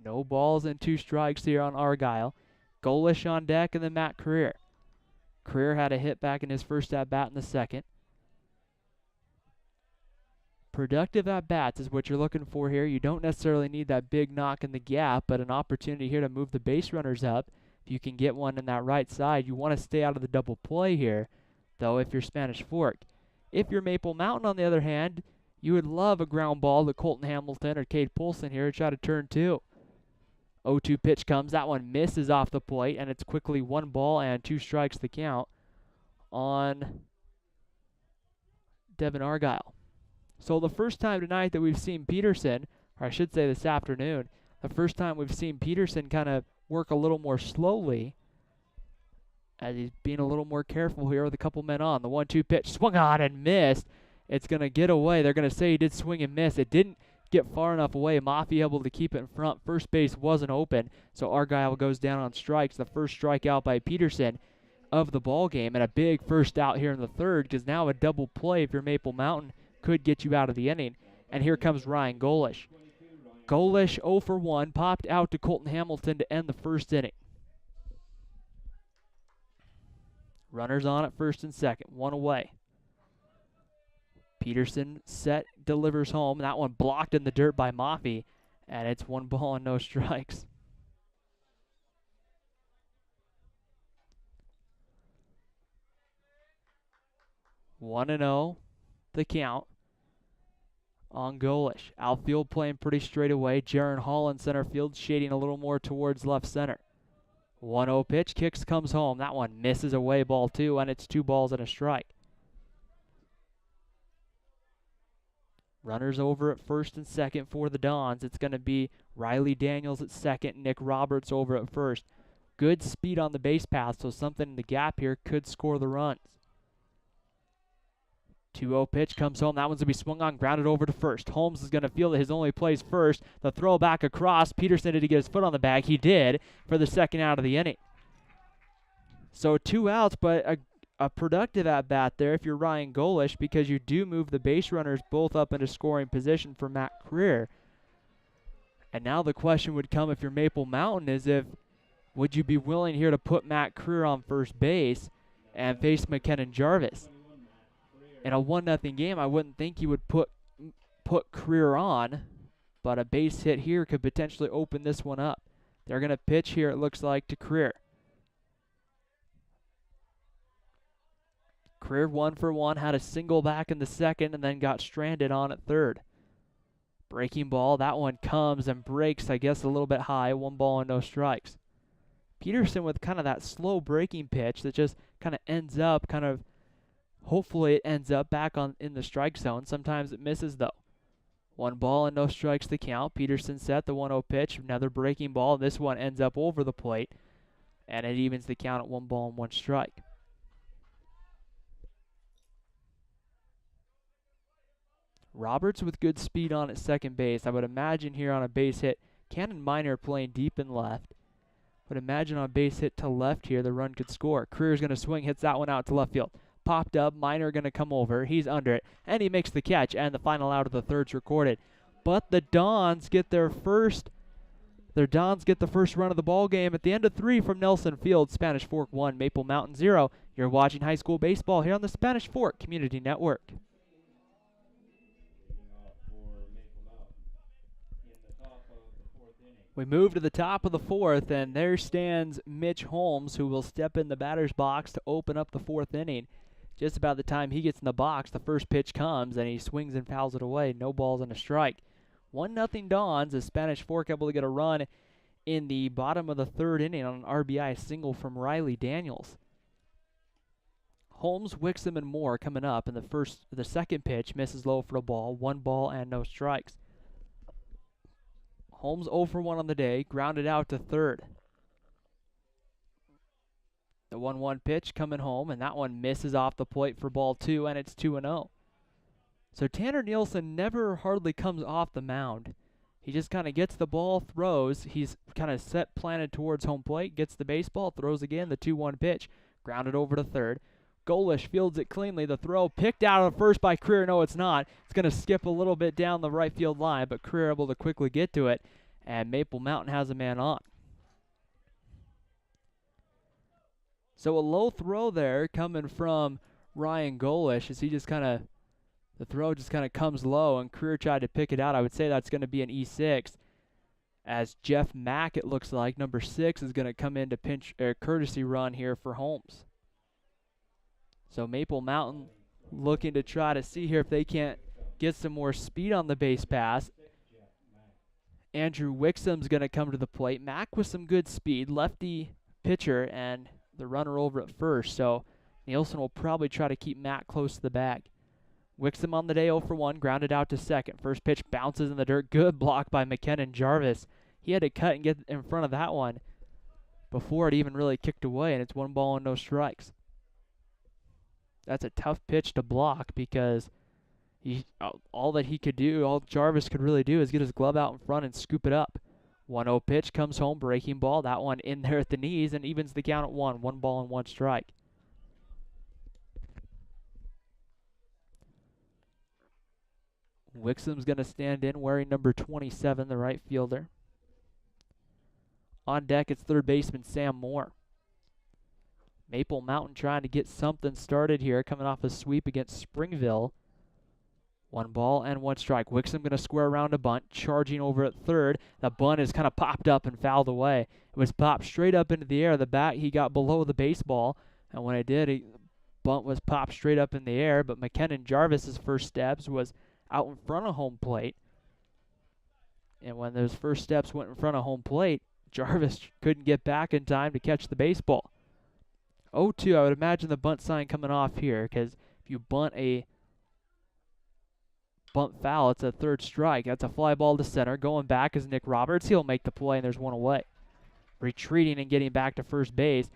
No balls and 2 strikes here on Argyle. Golish on deck, and then Matt Creer. Creer had a hit back in his first at-bat in the second. Productive at-bats is what you're looking for here. You don't necessarily need that big knock in the gap, but an opportunity here to move the base runners up. If you can get one in that right side, you want to stay out of the double play here, though, if you're Spanish Fork. If you're Maple Mountain, on the other hand, you would love a ground ball to Colton Hamilton or Cade Polson here to try to turn 2. 0-2 pitch comes. That one misses off the plate, and it's quickly 1 ball and 2 strikes the count on Devin Argyle. So the first time tonight that we've seen Peterson, or I should say this afternoon, the first time we've seen Peterson kind of work a little more slowly as he's being a little more careful here with a couple men on. The 1-2 pitch swung on and missed. It's going to get away. They're going to say he did swing and miss. It didn't get far enough away. Maffey able to keep it in front. First base wasn't open, so Argyle goes down on strikes. The first strikeout by Peterson of the ball game, and a big first out here in the third, because now a double play if you're Maple Mountain could get you out of the inning. And here comes Ryan Golish. Golish 0 for 1, popped out to Colton Hamilton to end the first inning. Runners on at first and second, 1 away. Peterson set, delivers home. That one blocked in the dirt by Maffey, and it's 1 ball and no strikes. One and 0, the count on Golish. Outfield playing pretty straight away. Jarrin Hall in center field, shading a little more towards left center. 1-0 pitch, kicks, comes home. That one misses away, ball 2, and it's 2 balls and a strike. Runners over at first and second for the Dons. It's going to be Riley Daniels at second, Nick Roberts over at first. Good speed on the base path, so something in the gap here could score the runs. 2-0 pitch comes home. That one's going to be swung on, grounded over to first. Holmes is going to feel that his only plays first. The throw back across. Peterson, did he get his foot on the bag? He did for the second out of the inning. So 2 outs, but a productive at-bat there if you're Ryan Golish, because you do move the base runners both up into scoring position for Matt Creer. And now the question would come if you're Maple Mountain is would you be willing here to put Matt Creer on first base and face McKenna Jarvis? In a 1-0 game, I wouldn't think you would put Creer on, but a base hit here could potentially open this one up. They're going to pitch here, it looks like, to Creer. Creer 1 for 1, had a single back in the second, and then got stranded on at third. Breaking ball, that one comes and breaks, I guess, a little bit high. 1 ball and no strikes. Peterson with kind of that slow breaking pitch that just kind of ends up hopefully it ends up back in the strike zone. Sometimes it misses though. 1 ball and no strikes to count. Peterson set the 1-0 pitch. Another breaking ball. This one ends up over the plate, and it evens the count at 1 ball and 1 strike. Roberts with good speed on at second base. I would imagine here on a base hit, Cannon Minor playing deep in left. But imagine on a base hit to left here, the run could score. Creer's going to swing, hits that one out to left field. Popped up, Minor going to come over. He's under it, and he makes the catch, and the final out of the third's recorded. But the Dons get the first run of the ball game at the end of 3 from Nelson Field. Spanish Fork 1, Maple Mountain 0. You're watching high school baseball here on the Spanish Fork Community Network. We move to the top of the 4th, and there stands Mitch Holmes, who will step in the batter's box to open up the 4th inning. Just about the time he gets in the box, the first pitch comes, and he swings and fouls it away. No balls and a strike. 1-0 Dons as Spanish Fork able to get a run in the bottom of the 3rd inning on an RBI single from Riley Daniels. Holmes, Wixom, and Moore coming up, and the second pitch misses low for a ball. 1 ball and no strikes. Holmes 0 for 1 on the day, grounded out to third. The 1-1 pitch coming home, and that one misses off the plate for ball 2, and it's 2-0. So Tanner Nielsen never hardly comes off the mound. He just kind of gets the ball, throws. He's kind of planted towards home plate, gets the baseball, throws again, the 2-1 pitch, grounded over to third. Golish fields it cleanly. The throw picked out of first by Creer. No, it's not. It's going to skip a little bit down the right field line, but Creer able to quickly get to it, and Maple Mountain has a man on. So a low throw there coming from Ryan Golish as he just the throw just kind of comes low, and Creer tried to pick it out. I would say that's going to be an E6. As Jeff Mack, it looks like, number 6, is going to come in to pinch courtesy run here for Holmes. So Maple Mountain looking to try to see here if they can't get some more speed on the base pass. Andrew Wixom's going to come to the plate. Mack with some good speed, lefty pitcher, and the runner over at first. So Nielsen will probably try to keep Mack close to the bag. Wixom on the day 0 for 1, grounded out to second. First pitch bounces in the dirt. Good block by McKenna Jarvis. He had to cut and get in front of that one before it even really kicked away, and it's 1 ball and no strikes. That's a tough pitch to block because all that he could do, all Jarvis could really do is get his glove out in front and scoop it up. 1-0 pitch comes home, breaking ball. That one in there at the knees and evens the count at 1. 1 ball and 1 strike. Wixom's going to stand in wearing number 27, the right fielder. On deck, it's third baseman Sam Moore. Maple Mountain trying to get something started here, coming off a sweep against Springville. 1 ball and 1 strike. Wixom going to square around a bunt, charging over at third. The bunt is kind of popped up and fouled away. It was popped straight up into the air. The bat, he got below the baseball, and when it did, bunt was popped straight up in the air, but McKenna Jarvis's first steps was out in front of home plate. And when those first steps went in front of home plate, Jarvis couldn't get back in time to catch the baseball. 0-2, I would imagine the bunt sign coming off here, because if you bunt foul, it's a third strike. That's a fly ball to center. Going back is Nick Roberts. He'll make the play, and there's 1 away. Retreating and getting back to first base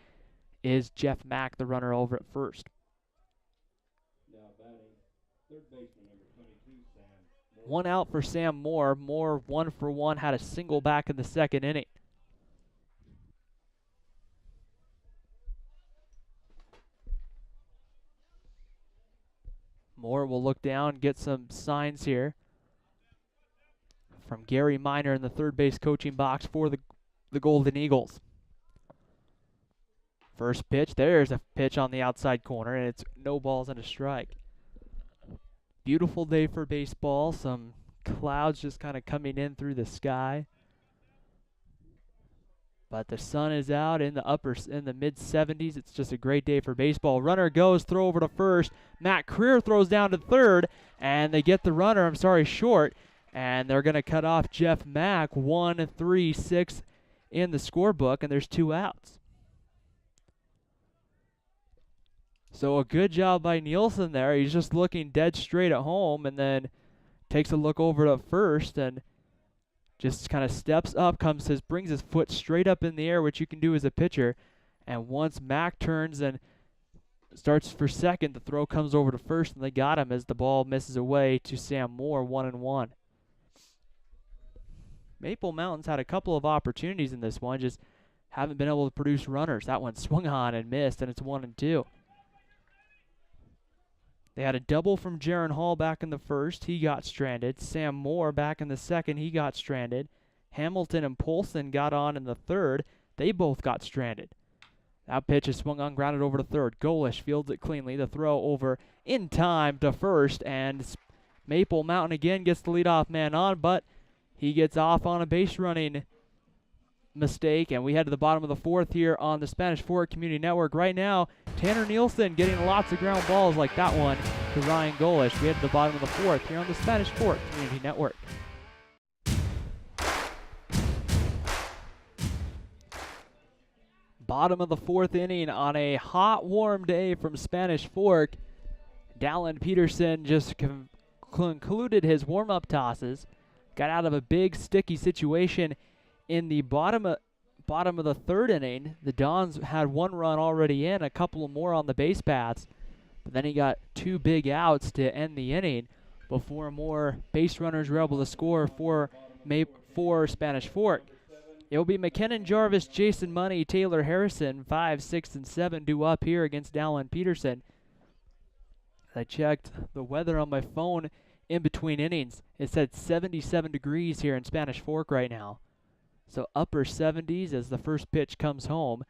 is Jeff Mack, the runner over at first. Now batting, third baseman number 22, Sam Moore. 1 out for Sam Moore. Moore 1 for 1, had a single back in the second inning. Moore will look down, get some signs here from Gary Miner in the third base coaching box for the Golden Eagles. First pitch, there's a pitch on the outside corner, and it's no balls and a strike. Beautiful day for baseball. Some clouds just kind of coming in through the sky. But the sun is out in the mid 70s. It's just a great day for baseball. Runner goes, throw over to first. Matt Creer throws down to third, and they get the runner, short. And they're going to cut off Jeff Mack, 1-3-6 in the scorebook, and there's 2 outs. So a good job by Nielsen there. He's just looking dead straight at home, and then takes a look over to first, and just kind of steps up, brings his foot straight up in the air, which you can do as a pitcher. And once Mack turns and starts for second, the throw comes over to first, and they got him as the ball misses away to Sam Moore, 1-1. Maple Mountains had a couple of opportunities in this one, just haven't been able to produce runners. That one swung on and missed, and it's 1-2. They had a double from Jarrin Hall back in the first. He got stranded. Sam Moore back in the second. He got stranded. Hamilton and Polson got on in the third. They both got stranded. That pitch is swung on, grounded over to third. Golish fields it cleanly. The throw over in time to first, and Maple Mountain again gets the leadoff man on, but he gets off on a base running mistake, and we head to the bottom of the fourth here on the Spanish Fork Community Network. Right now, Tanner Nielsen getting lots of ground balls like that one to Ryan Golish. We head to the bottom of the fourth here on the Spanish Fork Community Network. Bottom of the fourth inning on a hot, warm day from Spanish Fork. Dallin Peterson just concluded his warm-up tosses, got out of a big, sticky situation in the bottom of the third inning. The Dons had 1 run already in, a couple of more on the base paths, but then he got 2 big outs to end the inning before more base runners were able to score for Spanish Fork. It will be McKinnon Jarvis, Jason Money, Taylor Harrison, 5, 6, and 7 due up here against Dallin Peterson. I checked the weather on my phone in between innings. It said 77 degrees here in Spanish Fork right now. So upper 70s as the first pitch comes home.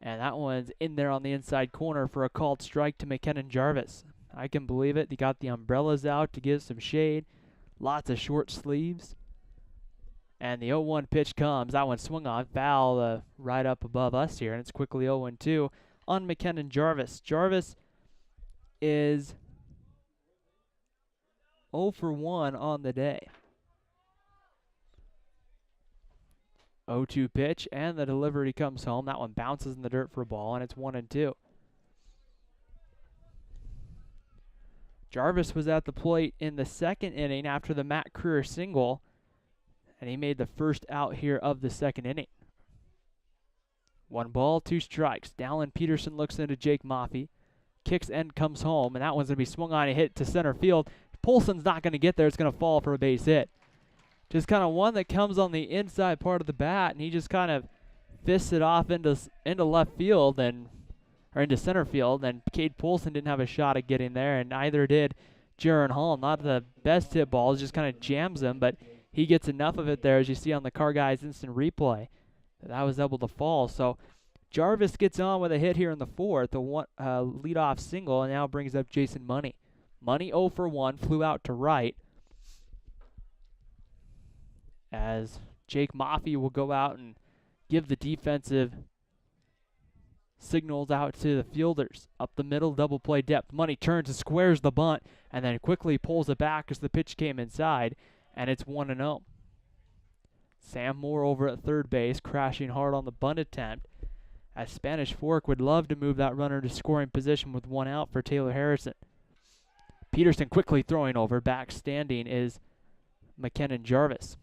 And that one's in there on the inside corner for a called strike to McKinnon Jarvis. I can believe it. They got the umbrellas out to give some shade. Lots of short sleeves. And the 0-1 pitch comes. That one swung on, foul right up above us here. And it's quickly 0-2 on McKinnon Jarvis. Jarvis is 0 for 1 on the day. 0-2 pitch, and the delivery comes home. That one bounces in the dirt for a ball, and it's 1-2. Jarvis was at the plate in the second inning after the Matt Creer single, and he made the first out here of the second inning. 1 ball, 2 strikes. Dallin Peterson looks into Jake Maffey. Kicks and comes home, and that one's going to be swung on and hit to center field. Polson's not going to get there. It's going to fall for a base hit. Just kind of one that comes on the inside part of the bat, and he just kind of fists it off into left field or into center field, and Cade Polson didn't have a shot at getting there, and neither did Jarrin Hall. Not the best hit balls, just kind of jams him, but he gets enough of it there, as you see on the Car Guys instant replay, that was able to fall. So Jarvis gets on with a hit here in the fourth, a leadoff single, and now brings up Jason Money. Money 0 for 1, flew out to right, as Jake Maffey will go out and give the defensive signals out to the fielders. Up the middle, double play depth. Money turns and squares the bunt, and then quickly pulls it back as the pitch came inside, and it's 1-0. Sam Moore over at third base, crashing hard on the bunt attempt, as Spanish Fork would love to move that runner to scoring position with 1 out for Taylor Harrison. Peterson quickly throwing over. Back standing is McKinnon Jarvis.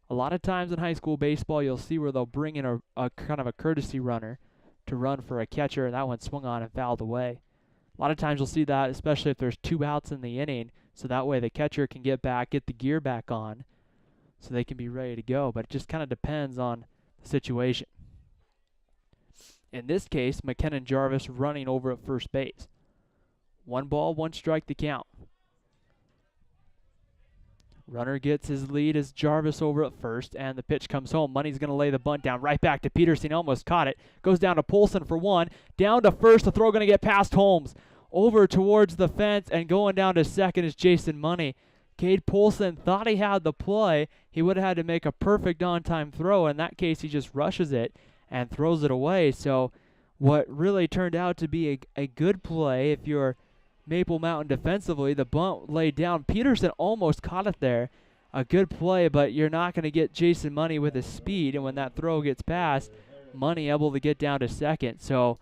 A lot of times in high school baseball, you'll see where they'll bring in a kind of a courtesy runner to run for a catcher, and that one swung on and fouled away. A lot of times you'll see that, especially if there's 2 outs in the inning, so that way the catcher can get the gear back on, so they can be ready to go. But it just kind of depends on the situation. In this case, McKinnon Jarvis running over at first base. 1 ball, 1 strike to count. Runner gets his lead as Jarvis over at first, and the pitch comes home. Money's going to lay the bunt down right back to Peterson. Almost caught it. Goes down to Polson for 1. Down to first. The throw going to get past Holmes. Over towards the fence, and going down to second is Jason Money. Cade Polson thought he had the play. He would have had to make a perfect on-time throw. In that case, he just rushes it and throws it away. So what really turned out to be a good play if you're Maple Mountain defensively. The bunt laid down. Peterson almost caught it there. A good play, but you're not going to get Jason Money with his speed. And when that throw gets past, Money able to get down to second. So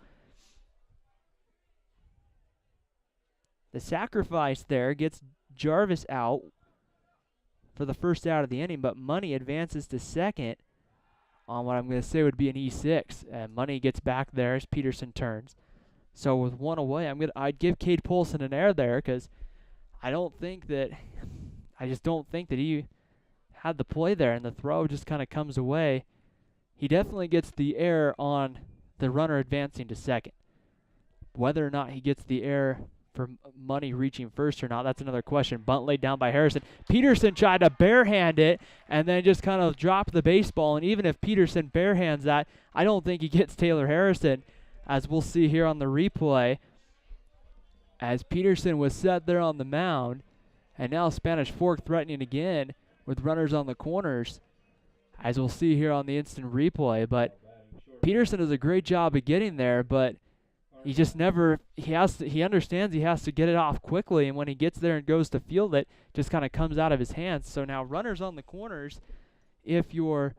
the sacrifice there gets Jarvis out for the first out of the inning, but Money advances to second on what I'm going to say would be an E6. And Money gets back there as Peterson turns. So with 1 away, I'd give Cade Polson an error there because I just don't think that he had the play there, and the throw just kind of comes away. He definitely gets the error on the runner advancing to second. Whether or not he gets the error for Money reaching first or not, that's another question. Bunt laid down by Harrison. Peterson tried to barehand it and then just kind of dropped the baseball, and even if Peterson barehands that, I don't think he gets Taylor Harrison, as we'll see here on the replay, as Peterson was set there on the mound, and now Spanish Fork threatening again with runners on the corners, as we'll see here on the instant replay. But Peterson does a great job of getting there, but he just never, he understands he has to get it off quickly, and when he gets there and goes to field it, just kind of comes out of his hands. So now runners on the corners, if you're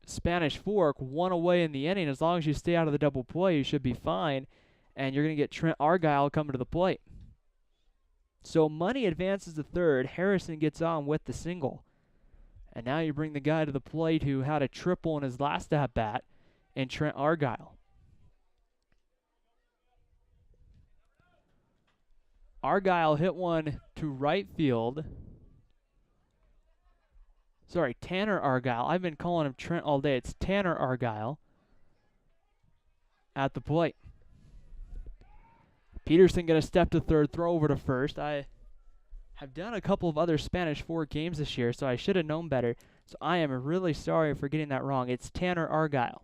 Spanish Fork, 1 away in the inning, as long as you stay out of the double play, you should be fine, and you're going to get Trent Argyle coming to the plate. So Money advances to third. Harrison gets on with the single. And now you bring the guy to the plate who had a triple in his last at-bat, in Trent Argyle. Argyle hit one to right field. Sorry, Tanner Argyle. I've been calling him Trent all day. It's Tanner Argyle at the plate. Peterson going to step to third, throw over to first. I have done a couple of other Spanish Fork games this year, so I should have known better. So I am really sorry for getting that wrong. It's Tanner Argyle.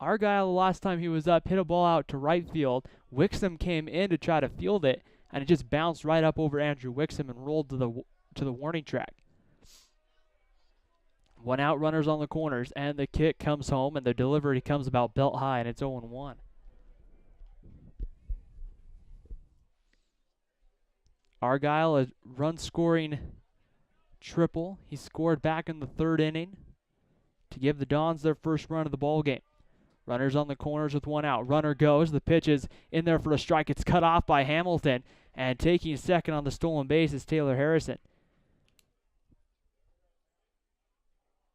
Argyle, the last time he was up, hit a ball out to right field. Wixom came in to try to field it, and it just bounced right up over Andrew Wixom and rolled to the warning track. 1 out, runners on the corners, and the kick comes home, and the delivery comes about belt high, and it's 0-1. Argyle, a run-scoring triple. He scored back in the 3rd inning to give the Dons their first run of the ball game. Runners on the corners with 1 out. Runner goes. The pitch is in there for a strike. It's cut off by Hamilton, and taking second on the stolen base is Taylor Harrison.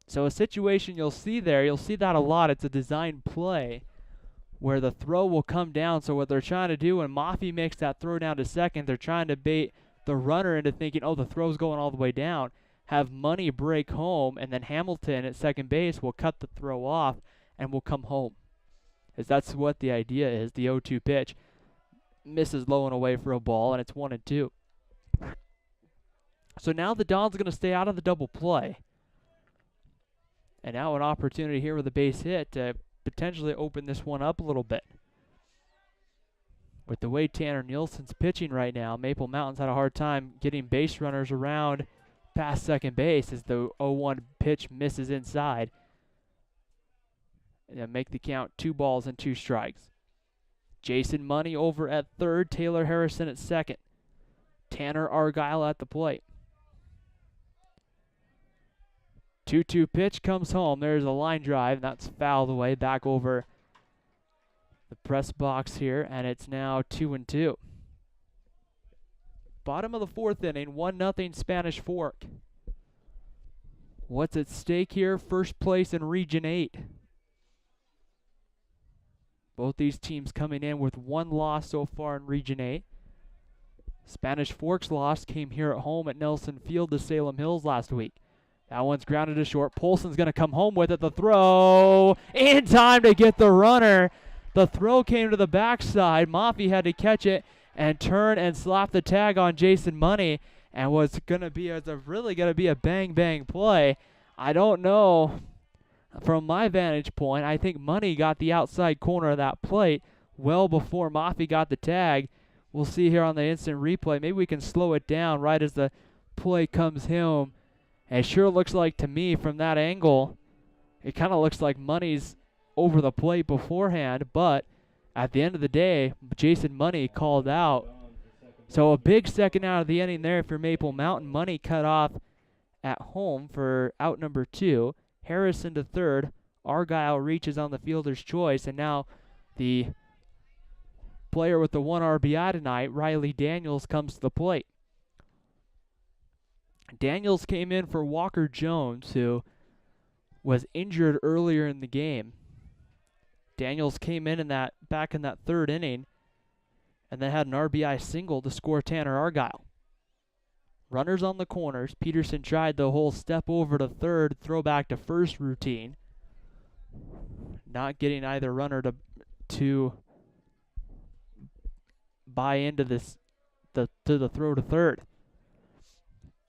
So a situation you'll see there, you'll see that a lot. It's a design play where the throw will come down. So what they're trying to do when Maffey makes that throw down to second, they're trying to bait the runner into thinking, oh, the throw's going all the way down. Have Money break home, and then Hamilton at second base will cut the throw off and will come home. As that's what the idea is. The 0-2 pitch misses low and away for a ball, and it's 1-2. So now the Dons are going to stay out of the double play. And now an opportunity here with a base hit to potentially open this one up a little bit. With the way Tanner Nielsen's pitching right now, Maple Mountain's had a hard time getting base runners around past second base as the 0-1 pitch misses inside. And make the count 2 balls and 2 strikes. Jason Money over at third. Taylor Harrison at second. Tanner Argyle at the plate. 2-2 pitch comes home. There's a line drive. That's fouled away back over the press box here, and it's now 2-2. Bottom of the 4th inning, 1-0 Spanish Fork. What's at stake here? First place in Region 8. Both these teams coming in with 1 loss so far in Region 8. Spanish Fork's loss came here at home at Nelson Field to Salem Hills last week. That one's grounded to short. Polson's going to come home with it. The throw in time to get the runner The throw came to the backside. Mafi had to catch it and turn and slap the tag on Jason Money, and was really going to be a bang-bang play. I don't know. From my vantage point, I think Money got the outside corner of that plate well before Mafi got the tag. We'll see here on the instant replay. Maybe we can slow it down right as the play comes home. And it sure looks like to me from that angle, it kind of looks like Money's over the plate beforehand, but at the end of the day, Jason Money called out. So a big second out of the inning there for Maple Mountain. Money cut off at home for out number 2. Harrison to third. Argyle reaches on the fielder's choice, and now the player with the 1 RBI tonight, Riley Daniels, comes to the plate. Daniels came in for Walker Jones, who was injured earlier in the game. Daniels came in back in that third inning and then had an RBI single to score Tanner Argyle. Runners on the corners. Peterson tried the whole step over to third, throw back to first routine. Not getting either runner to buy into the throw to third.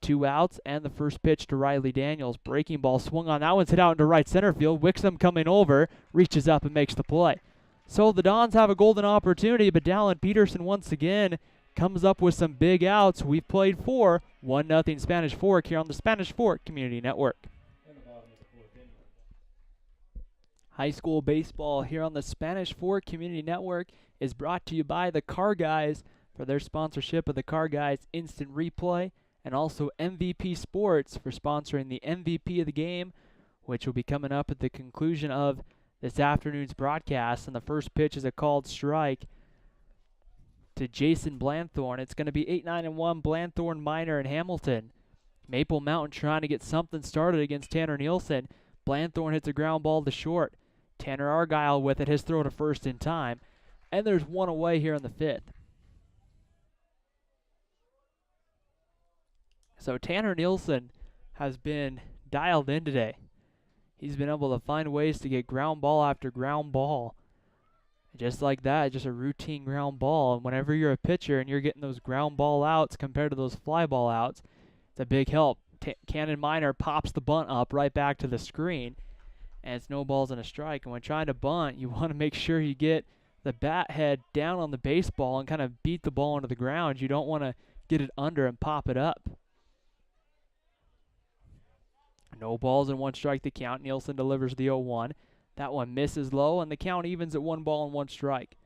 2 outs and the first pitch to Riley Daniels. Breaking ball swung on. That one's hit out into right center field. Wixom coming over, reaches up and makes the play. So the Dons have a golden opportunity, but Dallin Peterson once again comes up with some big outs. We've played 4, 1-0 Spanish Fork here on the Spanish Fork Community Network. High school baseball here on the Spanish Fork Community Network is brought to you by the Car Guys for their sponsorship of the Car Guys Instant Replay, and also MVP Sports for sponsoring the MVP of the game, which will be coming up at the conclusion of this afternoon's broadcast. And the first pitch is a called strike to Jason Blanthorne. It's going to be 8-9-1 Blanthorne, Minor, and Hamilton. Maple Mountain trying to get something started against Tanner Nielsen. Blanthorne hits a ground ball to short. Tanner Argyle with it, his throw to first in time. And there's one away here in the 5th. So Tanner Nielsen has been dialed in today. He's been able to find ways to get ground ball after ground ball. Just like that, just a routine ground ball. And whenever you're a pitcher and you're getting those ground ball outs compared to those fly ball outs, it's a big help. Cannon Minor pops the bunt up right back to the screen, and it's no balls and a strike. And when trying to bunt, you want to make sure you get the bat head down on the baseball and kind of beat the ball into the ground. You don't want to get it under and pop it up. No balls and 1 strike the count. Nielsen delivers the 0-1. That one misses low, and the count evens at 1 ball and 1 strike.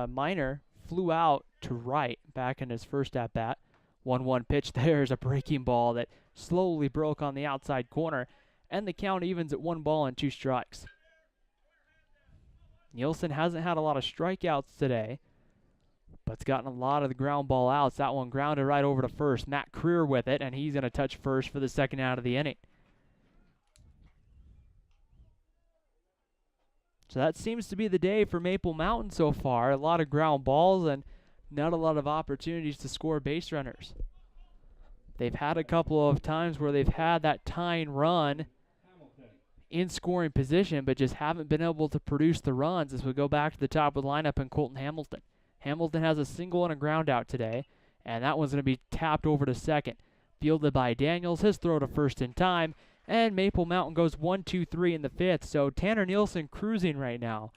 Minor flew out to right back in his first at-bat. 1-1 pitch there is a breaking ball that slowly broke on the outside corner, and the count evens at 1 ball and 2 strikes. Nielsen hasn't had a lot of strikeouts today, but it's gotten a lot of the ground ball outs. That one grounded right over to first. Matt Creer with it, and he's going to touch first for the second out of the inning. So that seems to be the day for Maple Mountain so far. A lot of ground balls and not a lot of opportunities to score base runners. They've had a couple of times where they've had that tying run in scoring position, but just haven't been able to produce the runs as we go back to the top of the lineup in Colton Hamilton. Hamilton has a single and a ground out today, and that one's going to be tapped over to second. Fielded by Daniels, his throw to first in time, and Maple Mountain goes 1-2-3 in the 5th. So Tanner Nielsen cruising right now,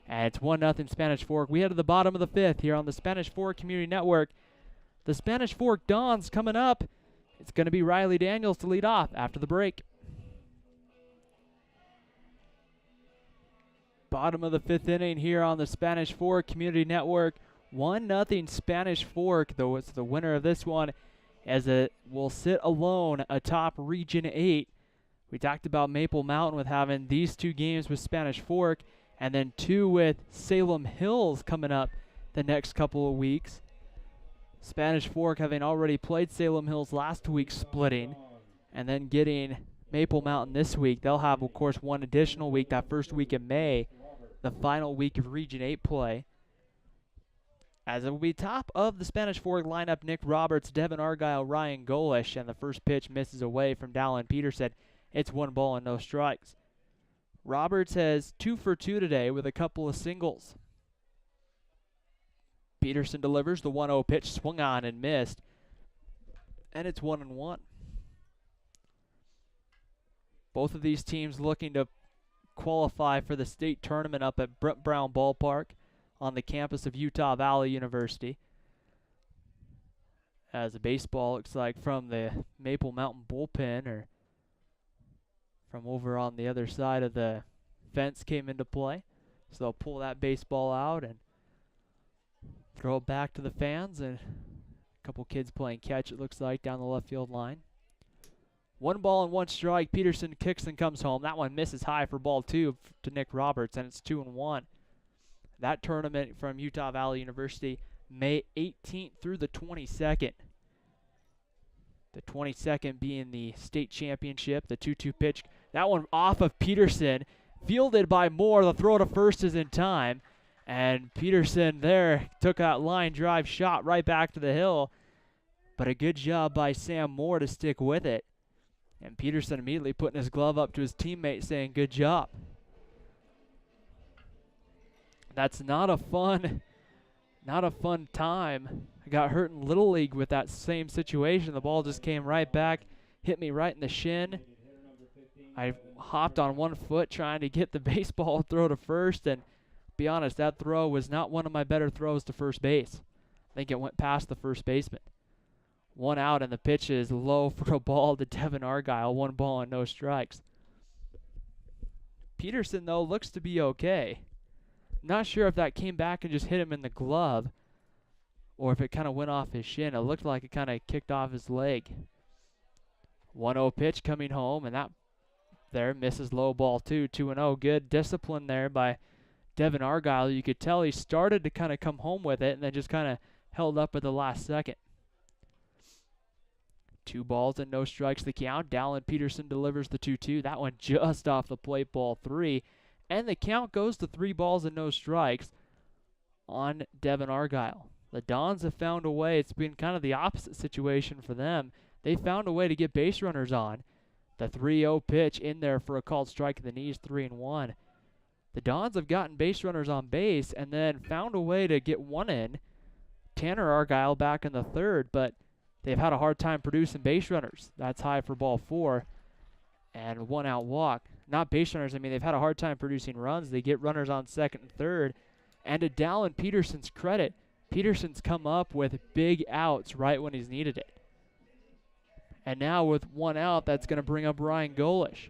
and it's 1-0 Spanish Fork. We head to the bottom of the 5th here on the Spanish Fork Community Network. The Spanish Fork Dons coming up. It's going to be Riley Daniels to lead off after the break. Bottom of the 5th inning here on the Spanish Fork Community Network. 1-0 Spanish Fork, though it's the winner of this one, as it will sit alone atop Region 8. We talked about Maple Mountain with having these 2 games with Spanish Fork, and then 2 with Salem Hills coming up the next couple of weeks. Spanish Fork having already played Salem Hills last week, splitting, and then getting Maple Mountain this week. They'll have, of course, 1 additional week, that first week in May, the final week of Region 8 play. As it will be top of the Spanish Fork lineup, Nick Roberts, Devin Argyle, Ryan Golish, and the first pitch misses away from Dallin Peterson. It's 1 ball and no strikes. Roberts has 2 for 2 today with a couple of singles. Peterson delivers the 1-0 pitch, swung on and missed, and it's 1-1. Both of these teams looking to qualify for the state tournament up at Brett Brown Ballpark on the campus of Utah Valley University. As a baseball looks like from the Maple Mountain bullpen or from over on the other side of the fence came into play. So they'll pull that baseball out and throw it back to the fans, and a couple kids playing catch, it looks like, down the left field line. 1 ball and 1 strike. Peterson kicks and comes home. That one misses high for ball 2 to Nick Roberts, and it's 2-1. That tournament from Utah Valley University, May 18th through the 22nd. The 22nd being the state championship, the 2-2 pitch. That one off of Peterson, fielded by Moore. The throw to first is in time. And Peterson there took that line drive shot right back to the hill. But a good job by Sam Moore to stick with it. And Peterson immediately putting his glove up to his teammate saying, good job. That's not a fun time. I got hurt in Little League with that same situation. The ball just came right back, hit me right in the shin. I hopped on 1 foot trying to get the baseball throw to first, and be honest, that throw was not one of my better throws to first base. I think it went past the first baseman. 1 out, and the pitch is low for a ball to Devin Argyle. 1 ball and no strikes. Peterson, though, looks to be okay. Not sure if that came back and just hit him in the glove or if it kind of went off his shin. It looked like it kind of kicked off his leg. 1-0 pitch coming home, and that there misses low ball 2. 2-0. Good discipline there by Devin Argyle. You could tell he started to kind of come home with it and then just kind of held up at the last second. 2 balls and no strikes the count. Dallin Peterson delivers the 2-2. That one just off the plate, ball 3. And the count goes to 3 balls and no strikes on Devin Argyle. The Dons have found a way. It's been kind of the opposite situation for them. They found a way to get base runners on. The 3-0 pitch in there for a called strike in the knees, 3-1. The Dons have gotten base runners on base and then found a way to get one in. Tanner Argyle back in the 3rd, but they've had a hard time producing base runners. That's high for ball 4. And 1 out walk. Not base runners, I mean, they've had a hard time producing runs. They get runners on 2nd and 3rd. And to Dallin Peterson's credit, Peterson's come up with big outs right when he's needed it. And now with 1 out, that's going to bring up Ryan Golish.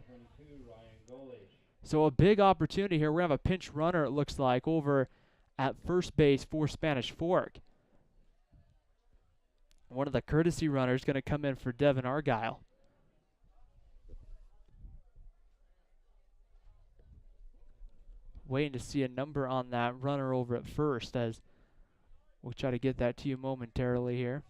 So a big opportunity here. We're going to have a pinch runner, it looks like, over at first base for Spanish Fork. One of the courtesy runners going to come in for Devin Argyle. Waiting to see a number on that runner over at first, as we'll try to get that to you momentarily here.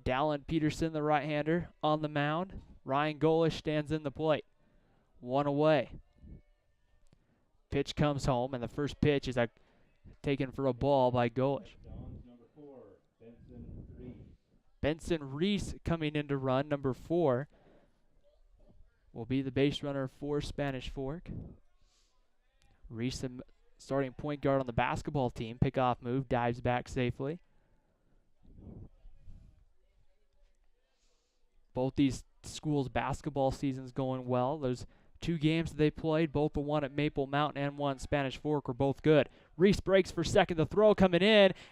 Dallin Peterson, the right-hander, on the mound. Ryan Golish stands in the plate. 1 away. Pitch comes home, and the first pitch is taken for a ball by Golish. Benson Reese coming in to run, number 4. Will be the base runner for Spanish Fork. Reese, starting point guard on the basketball team. Pickoff move, dives back safely. Both these schools' basketball seasons going well. Those 2 games that they played, both the one at Maple Mountain and one Spanish Fork, were both good. Reese breaks for second. The throw coming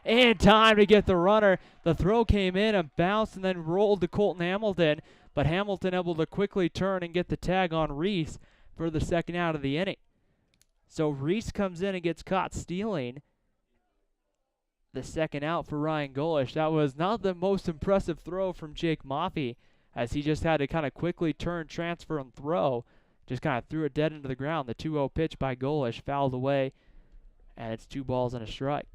in time to get the runner. The throw came in and bounced and then rolled to Colton Hamilton. But Hamilton able to quickly turn and get the tag on Reese for the 2nd out of the inning. So Reese comes in and gets caught stealing the 2nd out for Ryan Golish. That was not the most impressive throw from Jake Maffey, as he just had to kind of quickly turn, transfer, and throw. Just kind of threw it dead into the ground. The 2-0 pitch by Golish fouled away, and it's 2 balls and a strike.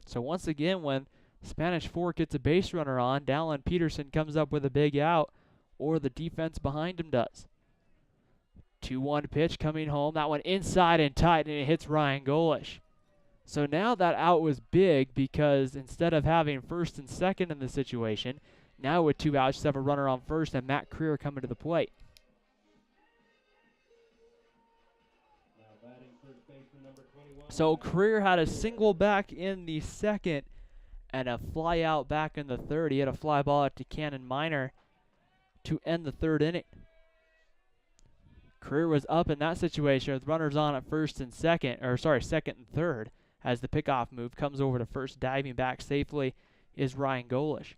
So once again, when Spanish Fork gets a base runner on, Dallin Peterson comes up with a big out, or the defense behind him does. 2-1 pitch coming home. That one inside and tight, and it hits Ryan Golish. So now that out was big because instead of having first and second in the situation, Now with 2 outs, just have a runner on first, and Matt Creer coming to the plate. So Creer had a single back in the second and a fly out back in the third. He had a fly ball out to Cannon Minor to end the third inning. Creer was up in that situation with runners on at second and third, as the pickoff move comes over to first. Diving back safely is Ryan Golish.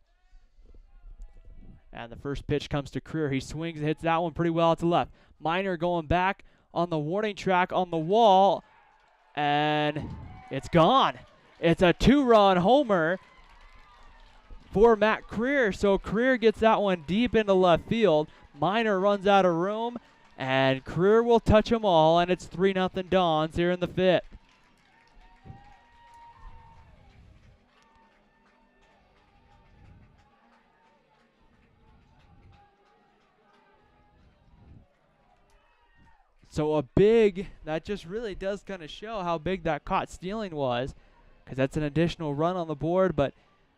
And the first pitch comes to Creer. He swings and hits that one pretty well to left. Minor going back on the warning track on the wall, and it's gone. It's a 2-run homer for Matt Creer. So Creer gets that one deep into left field. Minor runs out of room, and Creer will touch them all, and it's 3-0 Dons here in the fifth. So that just really does kind of show how big that caught stealing was, because that's an additional run on the board, but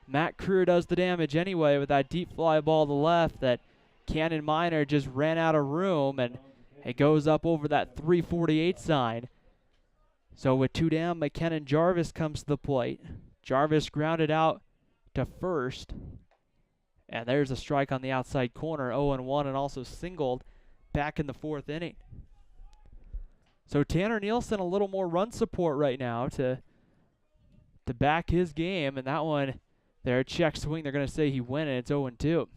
Matt Creer does the damage anyway with that deep fly ball to left that Cannon Minor just ran out of room, and it goes up over that 348 sign. So with 2 down, McKenna Jarvis comes to the plate. Jarvis grounded out to first, and there's a strike on the outside corner, 0-1, and also singled back in the 4th inning. So Tanner Nielsen a little more run support right now to back his game, and that one there, check swing, they're going to say he went, and it's 0-2.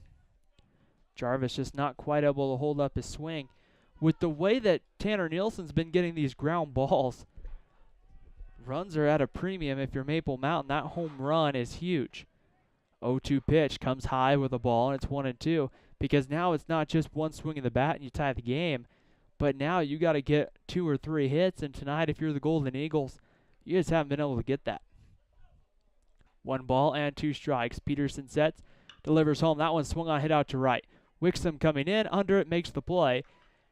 Jarvis just not quite able to hold up his swing. With the way that Tanner Nielsen's been getting these ground balls, runs are at a premium if you're Maple Mountain. That home run is huge. 0-2 pitch comes high with a ball, and it's 1-2, because now it's not just one swing of the bat and you tie the game. But now you got to get 2 or 3 hits, and tonight if you're the Golden Eagles, you just haven't been able to get that. 1 ball and 2 strikes. Peterson sets, delivers home. That one swung on, hit out to right. Wixom coming in, under it, makes the play,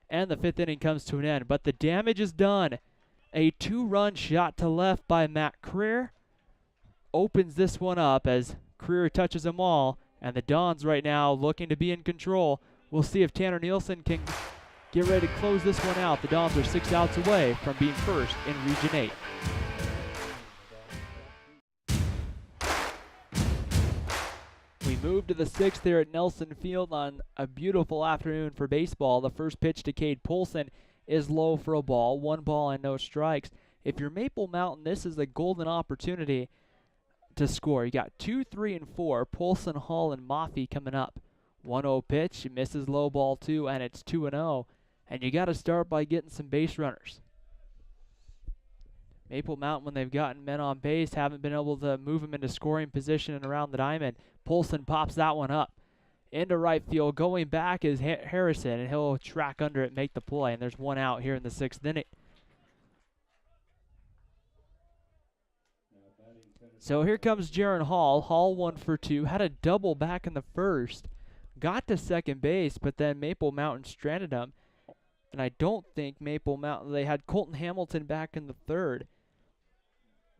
and the 5th inning comes to an end. But the damage is done. A 2-run shot to left by Matt Creer opens this one up as Creer touches them all, and the Dons right now looking to be in control. We'll see if Tanner Nielsen can get ready to close this one out. The Dons are 6 outs away from being first in Region 8. We move to the 6th here at Nelson Field on a beautiful afternoon for baseball. The first pitch to Cade Polson is low for a ball. 1 ball and no strikes. If you're Maple Mountain, this is a golden opportunity to score. You got 2, 3, and 4. Polson, Hall, and Maffey coming up. 1-0 pitch, misses low ball 2, and it's 2-0. And you got to start by getting some base runners. Maple Mountain, when they've gotten men on base, haven't been able to move them into scoring position and around the diamond. Polson pops that one up into right field. Going back is Harrison, and he'll track under it, make the play. And there's 1 out here in the 6th inning. So here comes Jarrin Hall. Hall 1 for 2. Had a double back in the first. Got to second base, but then Maple Mountain stranded him. And I don't think Maple Mountain, they had Colton Hamilton back in the 3rd.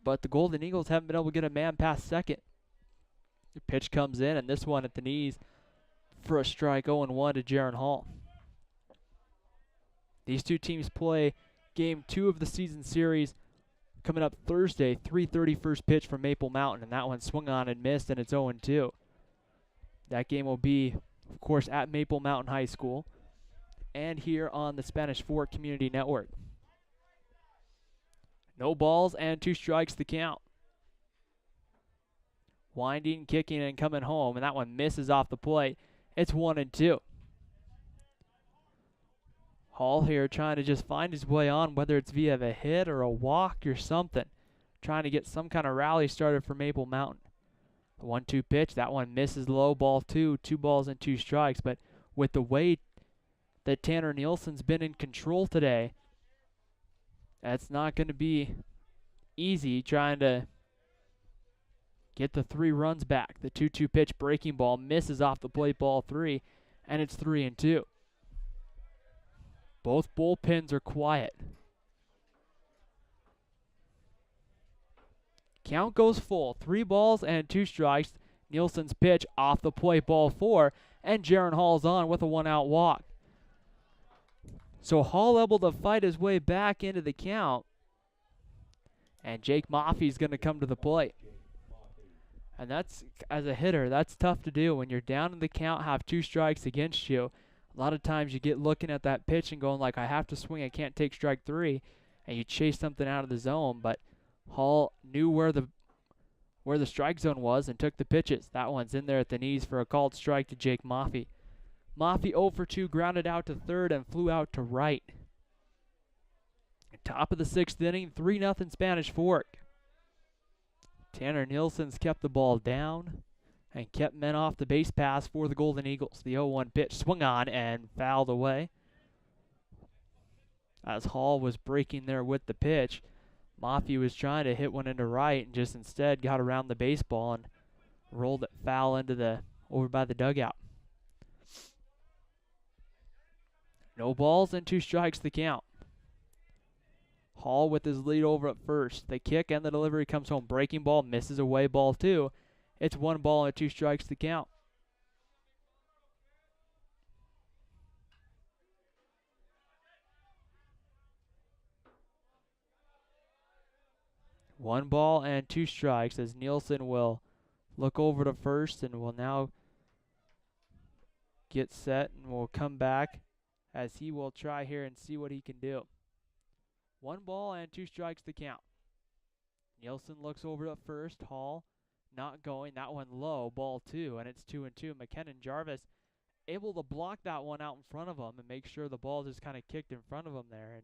But the Golden Eagles haven't been able to get a man past second. The pitch comes in, and this one at the knees for a strike. 0-1 to Jarrin Hall. These two teams play game 2 of the season series coming up Thursday. 3:30 first pitch for Maple Mountain, and that one swung on and missed, and it's 0-2. That game will be, of course, at Maple Mountain High School and here on the Spanish Fork Community Network. No balls and 2 strikes to count. Winding, kicking, and coming home, and that one misses off the plate. It's 1-2. Hall here trying to just find his way on, whether it's via a hit or a walk or something. Trying to get some kind of rally started for Maple Mountain. The 1-2 pitch, that one misses low, ball 2. 2 balls and 2 strikes, but with the way that Tanner Nielsen's been in control today, that's not going to be easy trying to get the 3 runs back. The 2-2 pitch breaking ball misses off the plate, ball 3, and it's 3-2. Both bullpens are quiet. Count goes full. 3 balls and 2 strikes. Nielsen's pitch off the plate, ball 4, and Jarrin Hall's on with a 1-out walk. So Hall able to fight his way back into the count, and Jake Maffey's going to come to the plate. And that's, as a hitter, that's tough to do when you're down in the count, have 2 strikes against you. A lot of times you get looking at that pitch and going like, I have to swing, I can't take strike 3, and you chase something out of the zone. But Hall knew where the strike zone was and took the pitches. That one's in there at the knees for a called strike to Jake Maffey. Maffey 0 for 2, grounded out to third and flew out to right. Top of the 6th inning, 3-0 Spanish Fork. Tanner Nielsen's kept the ball down and kept men off the base pass for the Golden Eagles. The 0-1 pitch swung on and fouled away. As Hall was breaking there with the pitch, Maffey was trying to hit one into right and just instead got around the baseball and rolled it foul into over by the dugout. No balls and 2 strikes the count. Hall with his lead over at first. The kick and the delivery comes home. Breaking ball, misses away, ball 2. It's 1 ball and 2 strikes to count. One ball and 2 strikes as Nielsen will look over to first and will now get set and will come back as he will try here and see what he can do. 1 ball and 2 strikes to count. Nielsen looks over at first. Hall not going. That one low. Ball 2, and it's 2-2. McKinnon Jarvis able to block that one out in front of him and make sure the ball just kind of kicked in front of him there. And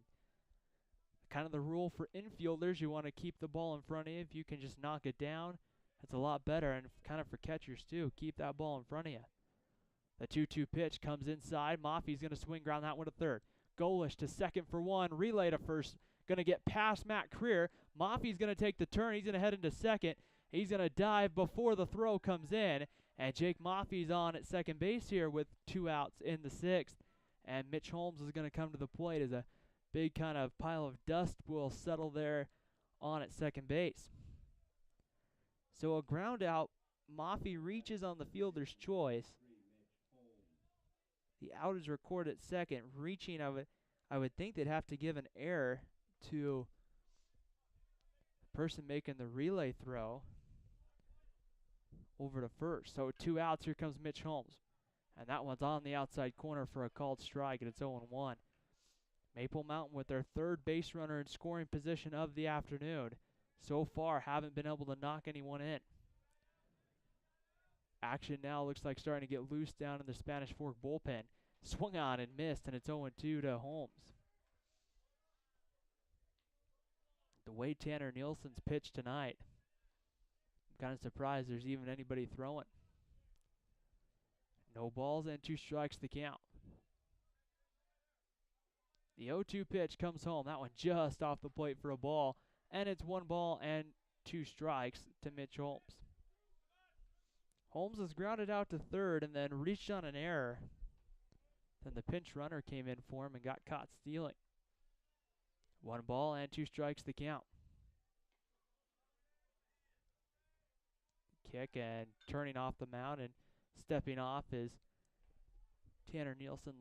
kind of the rule for infielders, you want to keep the ball in front of you. If you can just knock it down, that's a lot better. And kind of for catchers too, keep that ball in front of you. The 2-2 pitch comes inside. Maffey's going to swing ground that one to third. Golish to second for 1. Relay to first. Going to get past Matt Creer. Maffey's going to take the turn. He's going to head into second. He's going to dive before the throw comes in. And Jake Maffey's on at second base here with 2 outs in the 6th. And Mitch Holmes is going to come to the plate as a big kind of pile of dust will settle there on at second base. So a ground out. Maffey reaches on the fielder's choice. The out is recorded at second. Reaching, I would think they'd have to give an error to the person making the relay throw over to first. So 2 outs. Here comes Mitch Holmes. And that one's on the outside corner for a called strike, and it's 0-1. Maple Mountain with their 3rd base runner in scoring position of the afternoon. So far, haven't been able to knock anyone in. Action now looks like starting to get loose down in the Spanish Fork bullpen. Swung on and missed, and it's 0-2 to Holmes. The way Tanner Nielsen's pitched tonight, I'm kind of surprised there's even anybody throwing. No balls and 2 strikes to count. The 0-2 pitch comes home. That one just off the plate for a ball, and it's 1 ball and 2 strikes to Mitch Holmes. Holmes is grounded out to third and then reached on an error. Then the pinch runner came in for him and got caught stealing. 1 ball and 2 strikes to count. Kick and turning off the mound and stepping off is Tanner Nielsen.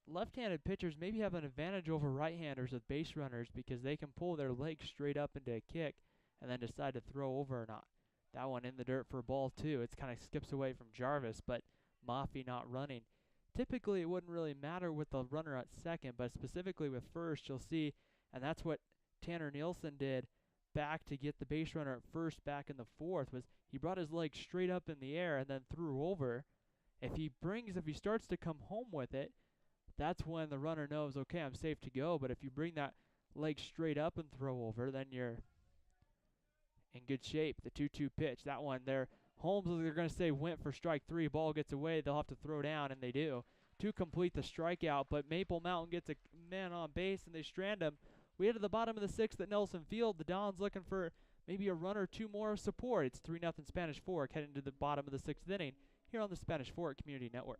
Left-handed pitchers maybe have an advantage over right-handers with base runners because they can pull their legs straight up into a kick and then decide to throw over or not. That one in the dirt for ball 2. It kind of skips away from Jarvis, but Maffey not running. Typically, it wouldn't really matter with the runner at second, but specifically with first, you'll see, and that's what Tanner Nielsen did back to get the base runner at first back in the 4th, was he brought his leg straight up in the air and then threw over. If he starts to come home with it, that's when the runner knows, okay, I'm safe to go. But if you bring that leg straight up and throw over, then you're in good shape. The 2-2 pitch, that one there, Holmes, they're going to say, went for strike 3. Ball gets away. They'll have to throw down, and they do to complete the strikeout. But Maple Mountain gets a man on base, and they strand him. We head to the bottom of the 6th at Nelson Field. The Dons looking for maybe a run or 2 more of support. It's 3-0 Spanish Fork heading to the bottom of the 6th inning here on the Spanish Fork Community Network.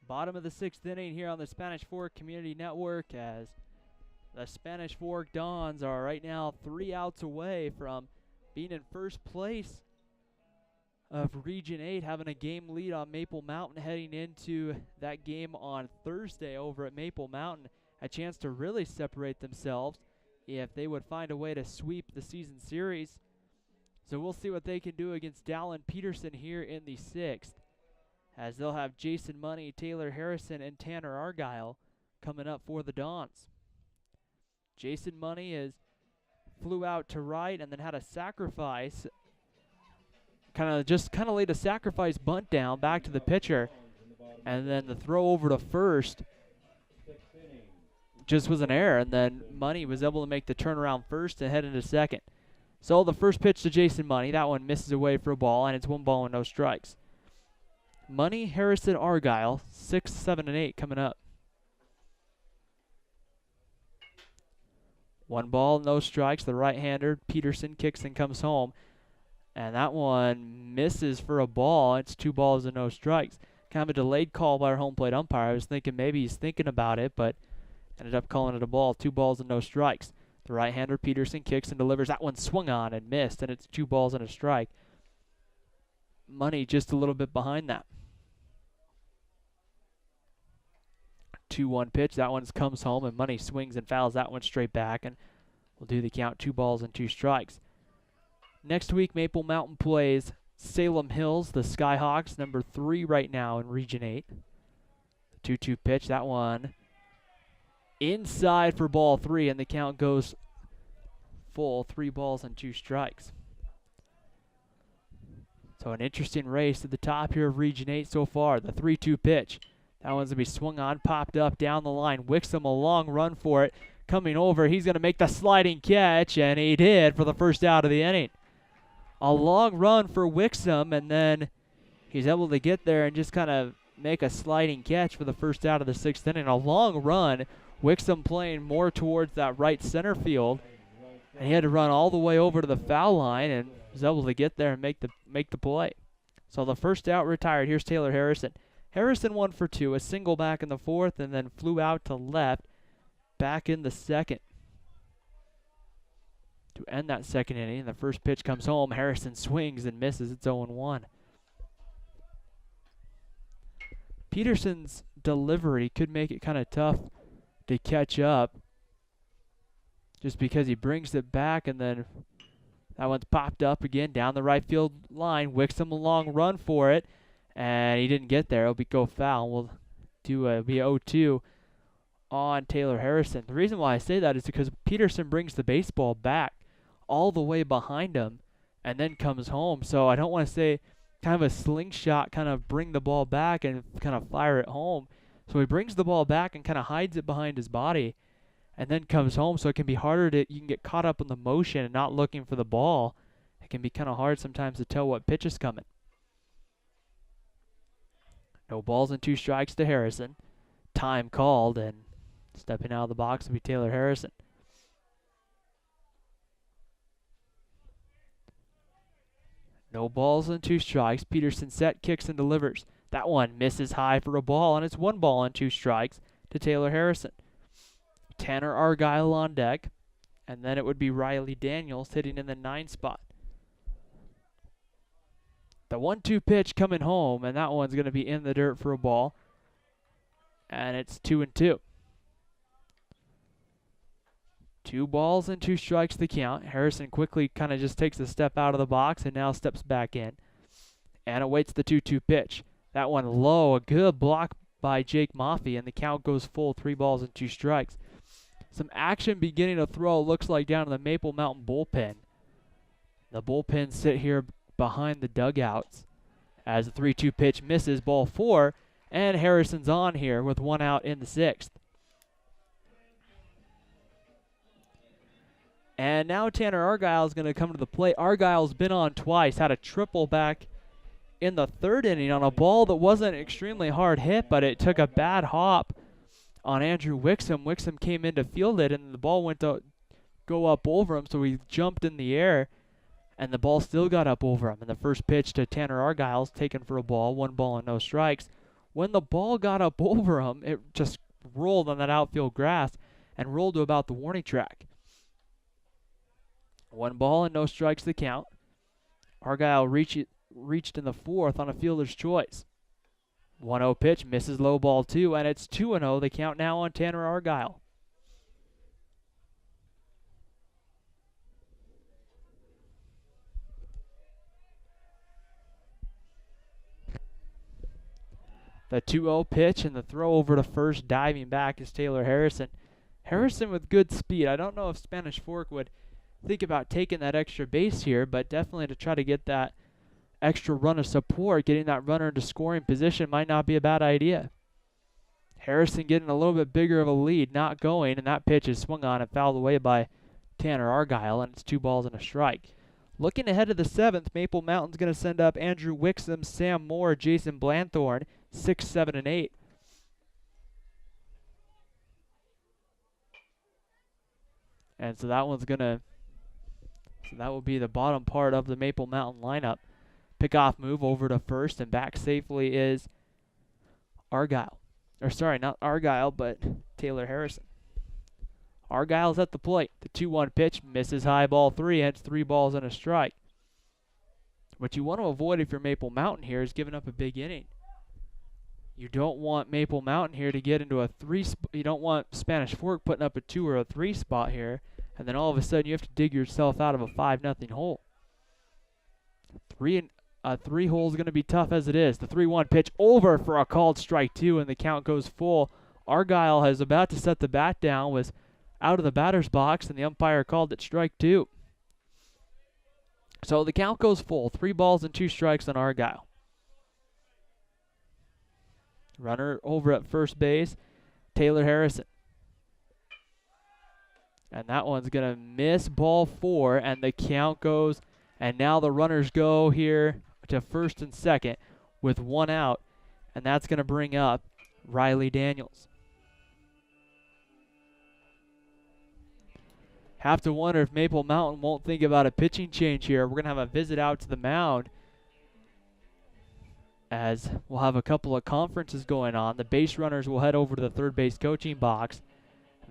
Bottom of the 6th inning here on the Spanish Fork Community Network as The Spanish Fork Dons are right now 3 outs away from being in first place of Region 8, having a game lead on Maple Mountain heading into that game on Thursday over at Maple Mountain. A chance to really separate themselves if they would find a way to sweep the season series. So we'll see what they can do against Dallin Peterson here in the 6th, as they'll have Jason Money, Taylor Harrison, and Tanner Argyle coming up for the Dons. Jason Money flew out to right and then had a sacrifice, kind of laid a sacrifice bunt down back to the pitcher, and then the throw over to first just was an error, and then Money was able to make the turnaround first and head into second. So the first pitch to Jason Money, that one misses away for a ball, and it's 1 ball and no strikes. Money, Harrison, Argyle, 6, 7, and 8 coming up. 1 ball, no strikes. The right-hander, Peterson, kicks and comes home. And that one misses for a ball. It's 2 balls and no strikes. Kind of a delayed call by our home plate umpire. I was thinking maybe he's thinking about it, but ended up calling it a ball. 2 balls and no strikes. The right-hander, Peterson, kicks and delivers. That one swung on and missed, and it's 2 balls and a strike. Money just a little bit behind that. 2-1 pitch. That one comes home, and Money swings and fouls that one straight back, and we'll do the count 2 balls and 2 strikes. Next week, Maple Mountain plays Salem Hills, the Skyhawks, number 3 right now in Region 8. The 2-2 pitch. That one inside for ball 3, and the count goes full, 3 balls and 2 strikes. So an interesting race at the top here of Region 8 so far. The 3-2 pitch. That one's going to be swung on, popped up, down the line. Wixom, a long run for it. Coming over, he's going to make the sliding catch, and he did for the first out of the inning. A long run for Wixom, and then he's able to get there and just kind of make a sliding catch for the first out of the 6th inning. A long run. Wixom playing more towards that right center field, and he had to run all the way over to the foul line and was able to get there and make the play. So the first out retired. Here's Taylor Harrison. Harrison 1 for 2, a single back in the 4th, and then flew out to left, back in the 2nd. To end that 2nd inning, the first pitch comes home. Harrison swings and misses. It's 0-1. Peterson's delivery could make it kind of tough to catch up, just because he brings it back, and then that one's popped up again down the right field line. Wixom a long run for it, and he didn't get there. It'll go foul. We'll be 0-2 on Taylor Harrison. The reason why I say that is because Peterson brings the baseball back all the way behind him and then comes home. So I don't want to say kind of a slingshot, kind of bring the ball back and kind of fire it home. So he brings the ball back and kind of hides it behind his body and then comes home. So it can be harder you can get caught up in the motion and not looking for the ball. It can be kind of hard sometimes to tell what pitch is coming. No balls and 2 strikes to Harrison. Time called, and stepping out of the box will be Taylor Harrison. No balls and 2 strikes. Peterson set, kicks, and delivers. That one misses high for a ball, and it's 1 ball and 2 strikes to Taylor Harrison. Tanner Argyle on deck, and then it would be Riley Daniels hitting in the 9 spot. The 1-2 pitch coming home, and that one's going to be in the dirt for a ball, and it's 2-2. 2 balls and 2 strikes to count. Harrison quickly kind of just takes a step out of the box and now steps back in and awaits the 2-2 pitch. That one low, a good block by Jake Maffey, and the count goes full, 3 balls and 2 strikes. Some action beginning to throw, looks like, down in the Maple Mountain bullpen. The bullpen sit here behind the dugouts as the 3-2 pitch misses, ball 4, and Harrison's on here with 1 out in the 6th. And now Tanner Argyle is going to come to the plate. Argyle's been on twice, had a triple back in the 3rd inning on a ball that wasn't extremely hard hit, but it took a bad hop on Andrew Wixom. Wixom came in to field it, and the ball went to go up over him, so he jumped in the air, and the ball still got up over him. And the first pitch to Tanner Argyle's taken for a ball, 1 ball and no strikes. When the ball got up over him, it just rolled on that outfield grass and rolled to about the warning track. 1 ball and no strikes the count. Argyle reached in the 4th on a fielder's choice. 1-0 pitch, misses low ball 2, and it's 2-0 the count now on Tanner Argyle. The 2-0 pitch and the throw over to first, diving back is Taylor Harrison. Harrison with good speed. I don't know if Spanish Fork would think about taking that extra base here, but definitely to try to get that extra run of support, getting that runner into scoring position might not be a bad idea. Harrison getting a little bit bigger of a lead, not going, and that pitch is swung on and fouled away by Tanner Argyle, and it's 2 balls and a strike. Looking ahead to the 7th, Maple Mountain's going to send up Andrew Wixom, Sam Moore, Jason Blanthorne, 6, 7, and 8. And so that will be the bottom part of the Maple Mountain lineup. Pickoff move over to first, and back safely is Argyle. Or sorry, not Argyle, but Taylor Harrison. Argyle's at the plate. The 2-1 pitch misses high ball 3, and it's 3 balls and a strike. What you want to avoid if you're Maple Mountain here is giving up a big inning. You don't want Maple Mountain here to get into a 3 spot. You don't want Spanish Fork putting up a 2 or a 3 spot here, and then all of a sudden you have to dig yourself out of a 5-0 hole. A 3 hole is going to be tough as it is. The 3-1 pitch over for a called strike 2, and the count goes full. Argyle is about to set the bat down, was out of the batter's box, and the umpire called it strike 2. So the count goes full. 3 balls and 2 strikes on Argyle. Runner over at first base, Taylor Harrison. And that one's going to miss ball 4, and the count goes, and now the runners go here to first and second with 1 out, and that's going to bring up Riley Daniels. Have to wonder if Maple Mountain won't think about a pitching change here. We're going to have a visit out to the mound, as we'll have a couple of conferences going on. The base runners will head over to the third base coaching box,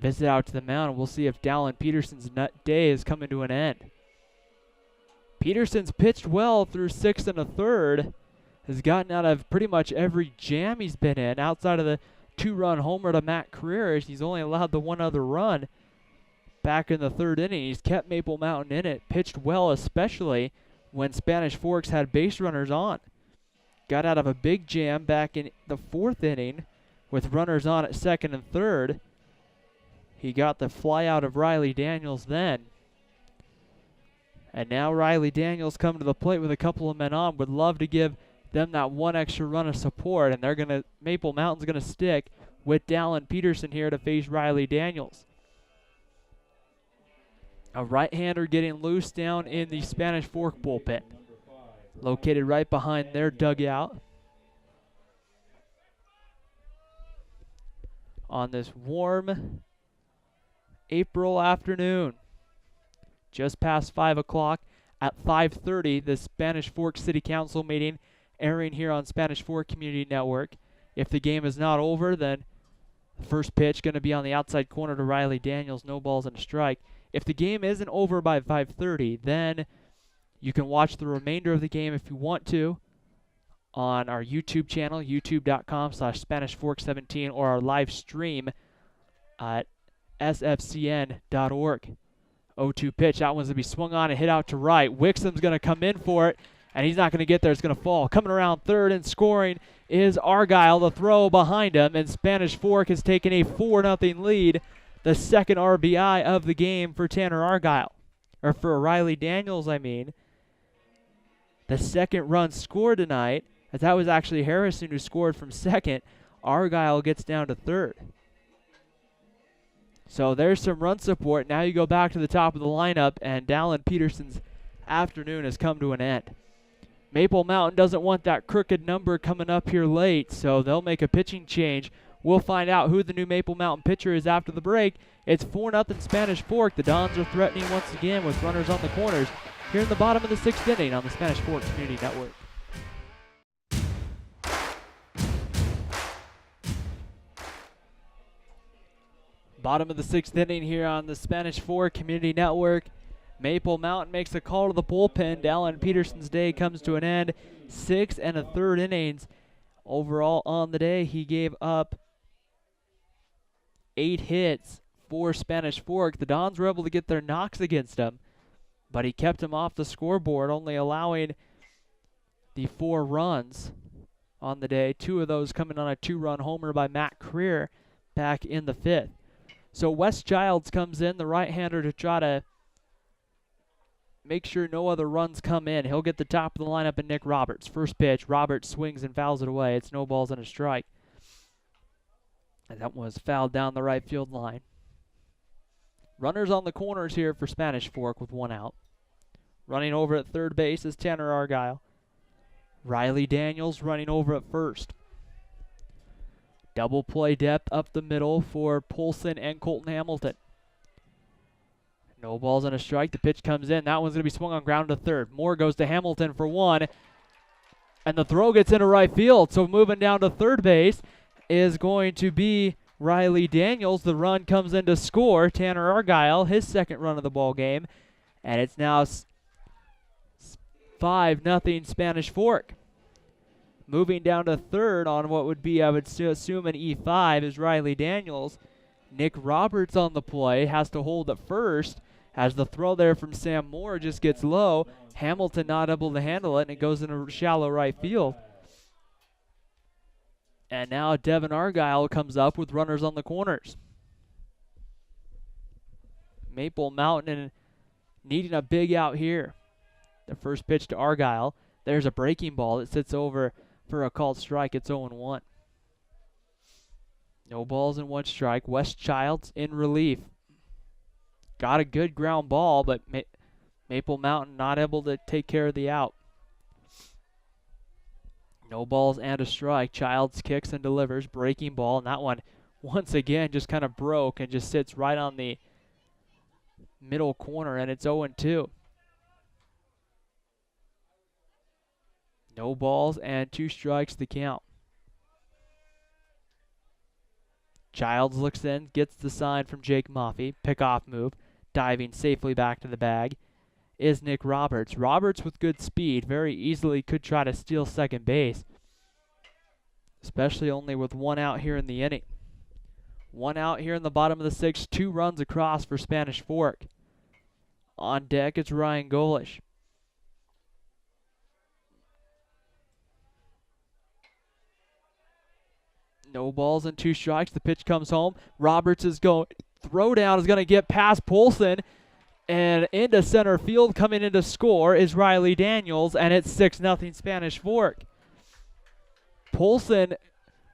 visit out to the mound, and we'll see if Dallin Peterson's day is coming to an end. Peterson's pitched well through 6 1/3, has gotten out of pretty much every jam he's been in. Outside of the 2-run homer to Matt Carreras, he's only allowed the 1 other run back in the 3rd inning. He's kept Maple Mountain in it, pitched well, especially when Spanish Forks had base runners on. Got out of a big jam back in the 4th inning with runners on at 2nd and 3rd. He got the fly out of Riley Daniels then. And now Riley Daniels coming to the plate with a couple of men on. Would love to give them that 1 extra run of support, and Maple Mountain's going to stick with Dallin Peterson here to face Riley Daniels. A right-hander getting loose down in the Spanish Fork bullpen, located right behind their dugout. On this warm April afternoon, just past 5 o'clock. At 5:30, the Spanish Fork City Council meeting airing here on Spanish Fork Community Network. If the game is not over, then the first pitch going to be on the outside corner to Riley Daniels, no balls and a strike. If the game isn't over by 5:30, then you can watch the remainder of the game if you want to on our YouTube channel, youtube.com/SpanishFork17, or our live stream at sfcn.org. 0-2 pitch. That one's going to be swung on and hit out to right. Wixom's going to come in for it, and he's not going to get there. It's going to fall. Coming around third and scoring is Argyle. The throw behind him, and Spanish Fork has taken a 4-0 lead. The second RBI of the game for Tanner Argyle. Or for Riley Daniels, I mean. The second run scored tonight, as that was actually Harrison who scored from second. Argyle gets down to third. So there's some run support. Now you go back to the top of the lineup, and Dallin Peterson's afternoon has come to an end. Maple Mountain doesn't want that crooked number coming up here late, so they'll make a pitching change. We'll find out who the new Maple Mountain pitcher is after the break. It's 4-0 Spanish Fork. The Dons are threatening once again with runners on the corners here in the bottom of the 6th inning on the Spanish Fork Community Network. Bottom of the 6th inning here on the Spanish Fork Community Network. Maple Mountain makes a call to the bullpen. Dallin Peterson's day comes to an end. 6 1/3 innings overall on the day. He gave up 8 hits for Spanish Fork. The Dons were able to get their knocks against him, but he kept him off the scoreboard, only allowing the 4 runs on the day. 2 of those coming on a 2-run homer by Matt Creer back in the 5th. So Wes Childs comes in, the right-hander, to try to make sure no other runs come in. He'll get the top of the lineup, and Nick Roberts. First pitch, Roberts swings and fouls it away. It's no balls and a strike. And that was fouled down the right field line. Runners on the corners here for Spanish Fork with 1 out. Running over at third base is Tanner Argyle. Riley Daniels running over at first. Double play depth up the middle for Polson and Colton Hamilton. No balls and a strike. The pitch comes in. That one's going to be swung on ground to third. Moore goes to Hamilton for 1. And the throw gets into right field. So moving down to third base is going to be Riley Daniels. The run comes in to score. Tanner Argyle, his 2nd run of the ball game. And it's now 5-0 Spanish Fork. Moving down to third on what would be, I would assume, an E5 is Riley Daniels. Nick Roberts on the play, has to hold at first as the throw there from Sam Moore just gets low. Hamilton not able to handle it, and it goes into shallow right field. And now Devin Argyle comes up with runners on the corners. Maple Mountain needing a big out here. The first pitch to Argyle. There's a breaking ball that sits over for a called strike. It's 0-1. No balls and 1 strike. Wes Childs in relief. Got a good ground ball, but Maple Mountain not able to take care of the out. No balls and a strike. Childs kicks and delivers. Breaking ball, and that one once again just kind of broke and just sits right on the middle corner, and it's 0-2. No balls and 2 strikes to count. Childs looks in, gets the sign from Jake Moffey. Pick-off move. Diving safely back to the bag is Nick Roberts. Roberts with good speed. Very easily could try to steal second base. Especially only with 1 out here in the inning. 1 out here in the bottom of the 6th. 2 runs across for Spanish Fork. On deck, it's Ryan Golish. No balls and 2 strikes. The pitch comes home. Roberts is going. Throw down is going to get past Polson. And into center field, coming in to score is Riley Daniels. And it's 6-0 Spanish Fork. Polson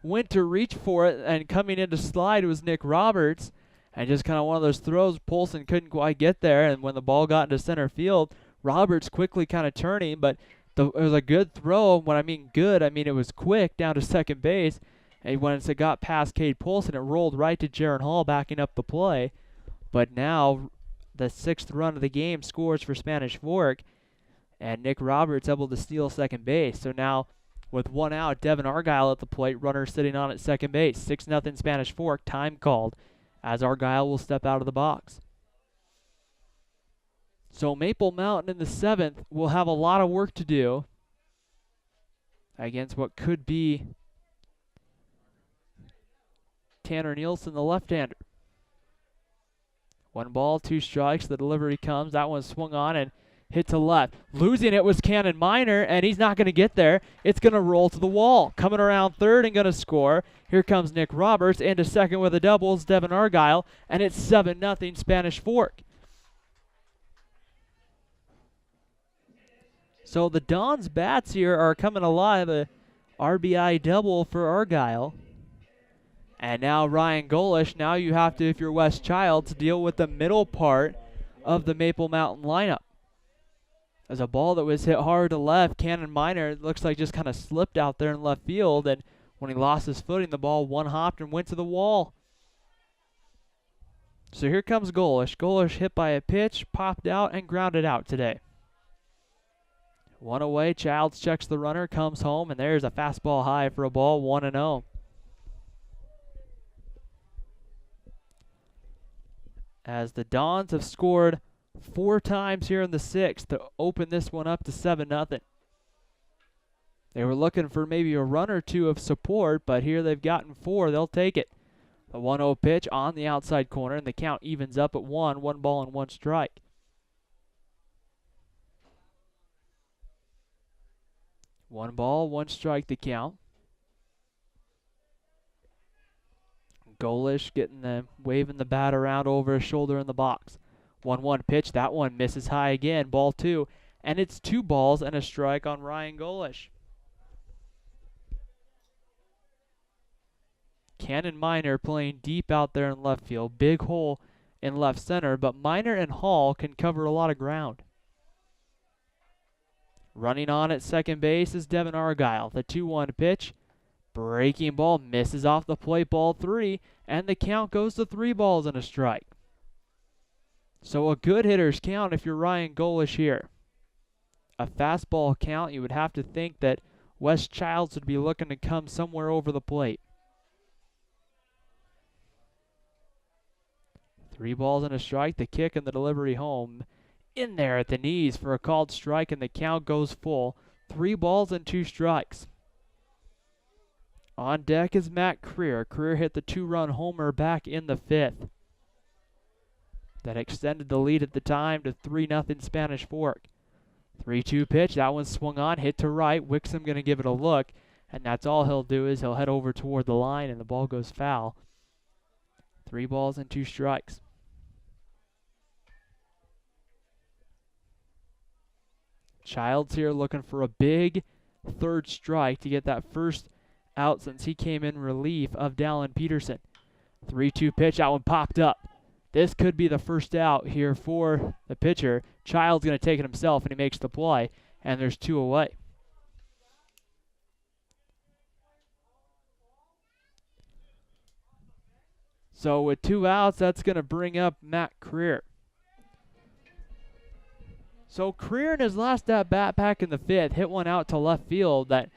went to reach for it, and coming in to slide was Nick Roberts. And just kind of one of those throws, Polson couldn't quite get there. And when the ball got into center field, Roberts quickly kind of turning. But it was a good throw. When I mean good, I mean it was quick down to second base. And when it got past Cade Polson, it rolled right to Jarrin Hall backing up the play. But now the 6th run of the game scores for Spanish Fork. And Nick Roberts able to steal second base. So now with 1 out, Devin Argyle at the plate, runner sitting on at second base. 6-0 Spanish Fork, time called as Argyle will step out of the box. So Maple Mountain in the 7th will have a lot of work to do against what could be Tanner Nielsen, the left-hander. 1 ball, 2 strikes. The delivery comes. That one swung on and hit to left. Losing it was Cannon Miner, and he's not going to get there. It's going to roll to the wall. Coming around third and going to score. Here comes Nick Roberts. Into second with a double is Devin Argyle, and it's 7-0 Spanish Fork. So the Dons bats here are coming alive. A RBI double for Argyle. And now Ryan Golish, now you have to, if you're Wes Childs, deal with the middle part of the Maple Mountain lineup. There's a ball that was hit hard to left. Cannon Miner, it looks like just kind of slipped out there in left field. And when he lost his footing, the ball one-hopped and went to the wall. So here comes Golish. Golish hit by a pitch, popped out, and grounded out today. 1 away, Childs checks the runner, comes home, and there's a fastball high for a ball, 1-0. as the Dons have scored 4 times here in the 6th to open this one up to 7-0. They were looking for maybe a run or two of support, but here they've gotten 4. They'll take it. The 1-0 pitch on the outside corner, and the count evens up at 1 ball and 1 strike. One ball, 1 strike the count. Golish waving the bat around over his shoulder in the box. 1-1 pitch. That one misses high again. Ball 2. And it's 2 balls and a strike on Ryan Golish. Cannon Minor playing deep out there in left field. Big hole in left center, but Minor and Hall can cover a lot of ground. Running on at second base is Devin Argyle. The 2-1 pitch. Breaking ball misses off the plate, ball 3, and the count goes to 3 balls and a strike. So a good hitter's count if you're Ryan Golish here. A fastball count, you would have to think that Wes Childs would be looking to come somewhere over the plate. 3 balls and a strike, the kick and the delivery home. In there at the knees for a called strike, and the count goes full. 3 balls and 2 strikes. On deck is Matt Creer. Creer hit the 2-run homer back in the 5th. That extended the lead at the time to 3-0 Spanish Fork. 3-2 pitch. That one swung on, hit to right. Wixom going to give it a look, and that's all he'll do is he'll head over toward the line, and the ball goes foul. 3 balls and 2 strikes. Childs here looking for a big 3rd strike to get that first out since he came in relief of Dallin Peterson. 3-2 pitch. That one popped up. This could be the first out here for the pitcher. Childs going to take it himself, and he makes the play, and there's 2 away. So with 2 outs, that's going to bring up Matt Creer. So Creer in his last at-bat back in the 5th hit one out to left field that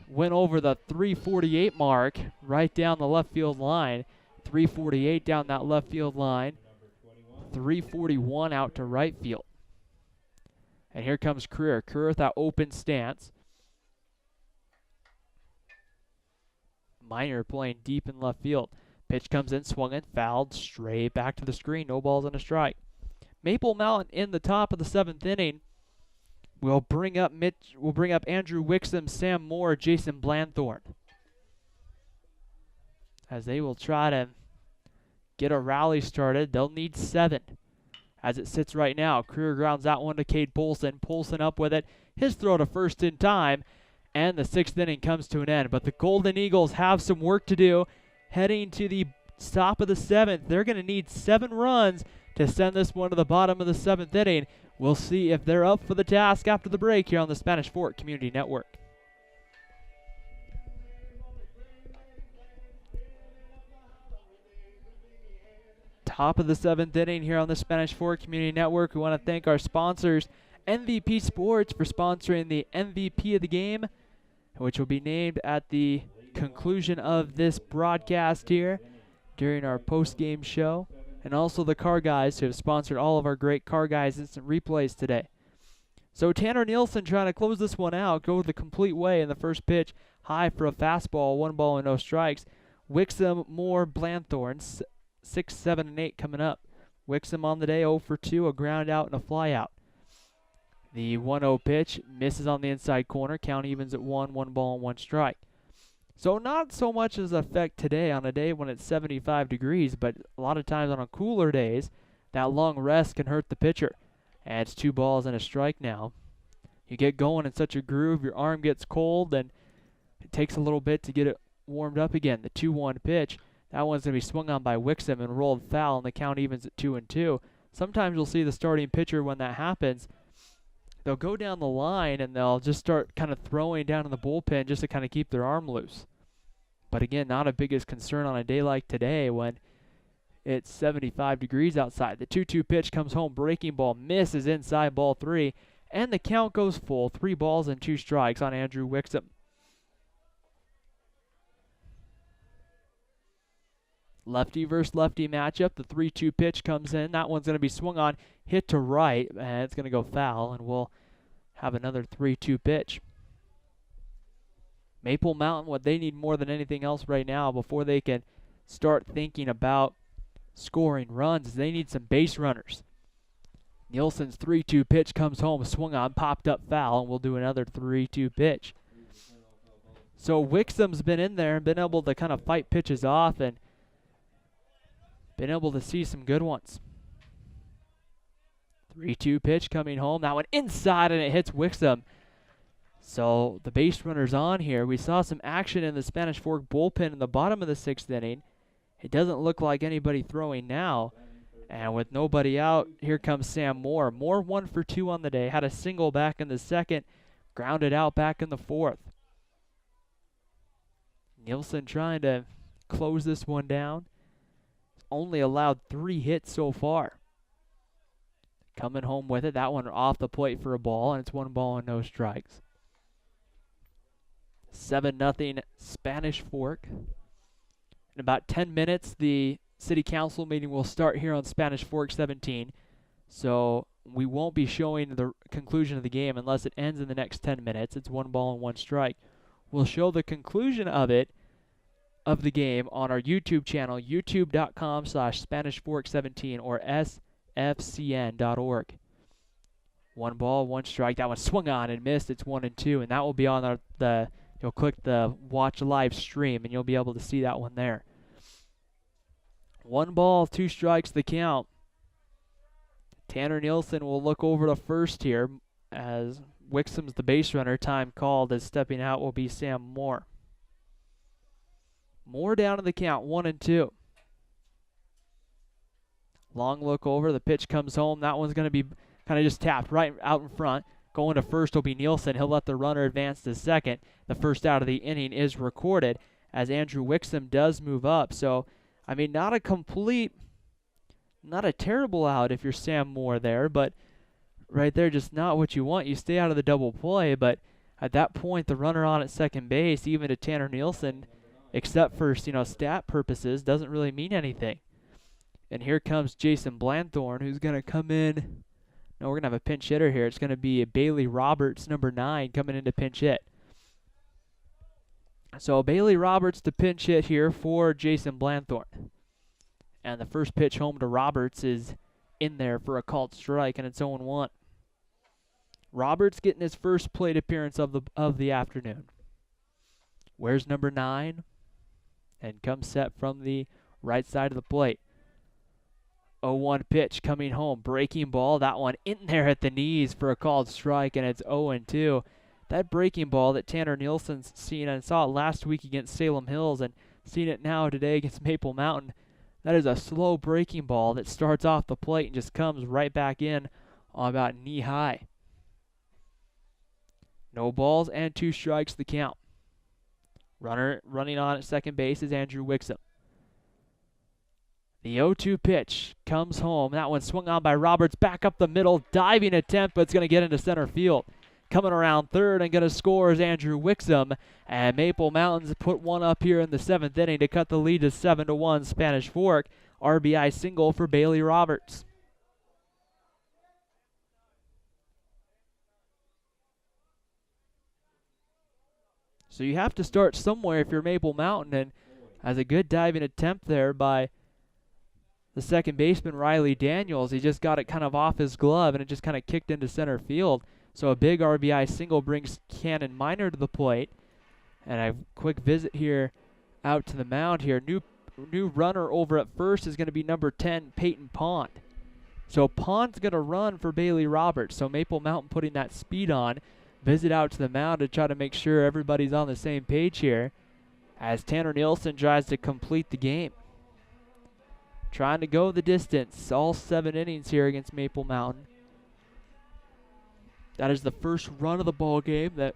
went over the 348 mark right down the left field line. 348 down that left field line. 341 out to right field. And here comes Creer. Creer with that open stance. Minor playing deep in left field. Pitch comes in, swung and fouled, straight back to the screen. No balls and a strike. Maple Mountain in the top of the 7th inning will bring up Andrew Wixom, Sam Moore, Jason Blanthorn, as they will try to get a rally started. They'll need 7 as it sits right now. Creer grounds that one to Cade Polson. Polson up with it. His throw to first in time, and the 6th inning comes to an end. But the Golden Eagles have some work to do heading to the top of the 7th. They're going to need 7 runs to send this one to the bottom of the 7th inning. We'll see if they're up for the task after the break here on the Spanish Fork Community Network. Top of the 7th inning here on the Spanish Fork Community Network. We want to thank our sponsors, MVP Sports, for sponsoring the MVP of the game, which will be named at the conclusion of this broadcast here during our post-game show. And also the Car Guys, who have sponsored all of our great Car Guys instant replays today. So Tanner Nielsen trying to close this one out, go the complete way in the first pitch. High for a fastball, 1 ball and no strikes. Wixom, Moore, Blanthorn, 6, 7, and 8 coming up. Wixom on the day, 0 for 2, a ground out and a fly out. The 1-0 pitch misses on the inside corner. Count evens at 1 ball and 1 strike. So not so much as effect today on a day when it's 75 degrees, but a lot of times on cooler days, that long rest can hurt the pitcher. And it's 2 balls and a strike now. You get going in such a groove, your arm gets cold, and it takes a little bit to get it warmed up again. The 2-1 pitch, that one's going to be swung on by Wixom and rolled foul, and the count evens at 2-2. Sometimes you'll see the starting pitcher when that happens. They'll go down the line and they'll just start kind of throwing down in the bullpen just to kind of keep their arm loose. But again, not a biggest concern on a day like today when it's 75 degrees outside. The 2-2 pitch comes home, breaking ball, misses inside, ball 3, and the count goes full. 3 balls and 2 strikes on Andrew Wixom. Lefty versus lefty matchup. The 3-2 pitch comes in. That one's going to be swung on, hit to right, and it's going to go foul, and we'll have another 3-2 pitch. Maple Mountain, what they need more than anything else right now before they can start thinking about scoring runs, is they need some base runners. Nielsen's 3-2 pitch comes home, swung on, popped up foul, and we'll do another 3-2 pitch. So Wixom's been in there and been able to kind of fight pitches off and been able to see some good ones. 3-2 pitch coming home. That one inside, and it hits Wixom. So the base runner's on here. We saw some action in the Spanish Fork bullpen in the bottom of the 6th inning. It doesn't look like anybody throwing now. And with nobody out, here comes Sam Moore. Moore 1 for 2 on the day. Had a single back in the 2nd. Grounded out back in the 4th. Nielsen trying to close this one down. Only allowed 3 hits so far. Coming home with it. That one off the plate for a ball, and it's 1 ball and no strikes. 7-0 Spanish Fork. In about 10 minutes, the City Council meeting will start here on Spanish Fork 17. So we won't be showing the conclusion of the game unless it ends in the next 10 minutes. It's 1 ball and 1 strike. We'll show the conclusion of the game on our YouTube channel, youtube.com/SpanishFork17 or sfcn.org. 1 ball, 1 strike. That one swung on and missed. It's 1-2, and that will be on you'll click the watch live stream, and you'll be able to see that one there. 1 ball, 2 strikes the count. Tanner Nielsen will look over to first here as Wixom's the base runner. Time called as stepping out will be Sam Moore. Moore down in the count, 1-2. Long look over. The pitch comes home. That one's going to be kind of just tapped right out in front. Going to first will be Nielsen. He'll let the runner advance to second. The first out of the inning is recorded as Andrew Wixom does move up. So, I mean, not a terrible out if you're Sam Moore there, but right there, just not what you want. You stay out of the double play, but at that point, the runner on at second base, even to Tanner Nielsen, except for, stat purposes, doesn't really mean anything. And here comes Jason Blanthorne, who's going to come in. No, we're going to have a pinch hitter here. It's going to be Bailey Roberts, number 9, coming in to pinch hit. So Bailey Roberts to pinch hit here for Jason Blanthorne. And the first pitch home to Roberts is in there for a called strike, and it's 0-1. Roberts getting his first plate appearance of the afternoon. Where's number 9? And comes set from the right side of the plate. 0-1 pitch coming home. Breaking ball. That one in there at the knees for a called strike, and it's 0-2. That breaking ball that Tanner Nielsen's seen, and saw it last week against Salem Hills and seen it now today against Maple Mountain. That is a slow breaking ball that starts off the plate and just comes right back in on about knee high. No balls and 2 strikes the count. Runner running on at second base is Andrew Wixom. The 0-2 pitch comes home. That one swung on by Roberts, back up the middle, diving attempt, but it's going to get into center field. Coming around third and going to score is Andrew Wixom. And Maple Mountains put one up here in the 7th inning to cut the lead to 7-1 Spanish Fork. RBI single for Bailey Roberts. So you have to start somewhere if you're Maple Mountain, and as a good diving attempt there by the second baseman, Riley Daniels. He just got it kind of off his glove, and it just kind of kicked into center field. So a big RBI single brings Cannon Minor to the plate. And a quick visit here out to the mound here. New runner over at first is going to be number 10, Peyton Pond. So Pond's going to run for Bailey Roberts. So Maple Mountain putting that speed on. Visit out to the mound to try to make sure everybody's on the same page here as Tanner Nielsen tries to complete the game. Trying to go the distance all 7 innings here against Maple Mountain. That is the first run of the ball game that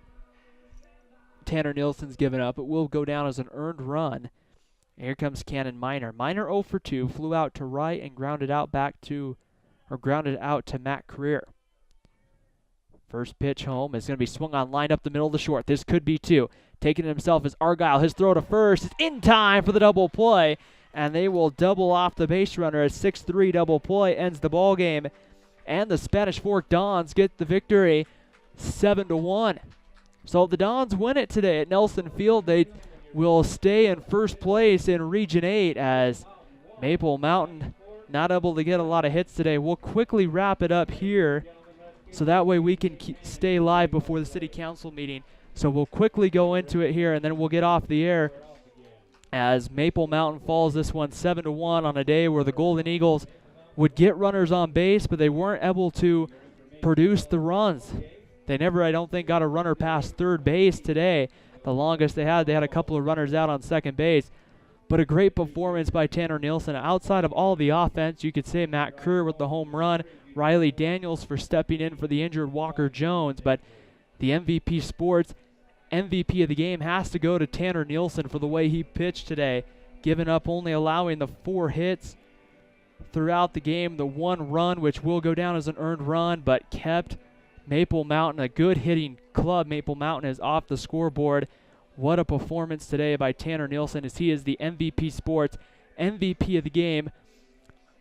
Tanner Nielsen's given up. It will go down as an earned run. And here comes Cannon Minor. Minor 0 for 2, flew out to right and grounded out to Matt Career. First pitch home is going to be swung on, lined up the middle of the short. This could be 2. Taking it himself is Argyle. His throw to first is in time for the double play. and they will double off the base runner. A 6-3 double play ends the ball game, and the Spanish Fork Dons get the victory 7-1. So the Dons win it today at Nelson Field. They will stay in first place in Region 8 as Maple Mountain not able to get a lot of hits today. We'll quickly wrap it up here so that way we can stay live before the city council meeting. So we'll quickly go into it here and then we'll get off the air as Maple Mountain falls this one 7-1 on a day where the Golden Eagles would get runners on base, but they weren't able to produce the runs. They never, I don't think, got a runner past third base today. The longest they had a couple of runners out on second base. But a great performance by Tanner Nielsen. Outside of all the offense, you could say Matt Kerr with the home run, Riley Daniels for stepping in for the injured Walker Jones. But the MVP Sports MVP of the game has to go to Tanner Nielsen for the way he pitched today, giving up only allowing the 4 hits throughout the game, the 1 run, which will go down as an earned run, but kept Maple Mountain, a good hitting club. Maple Mountain is off the scoreboard. What a performance today by Tanner Nielsen as he is the MVP Sports MVP of the game.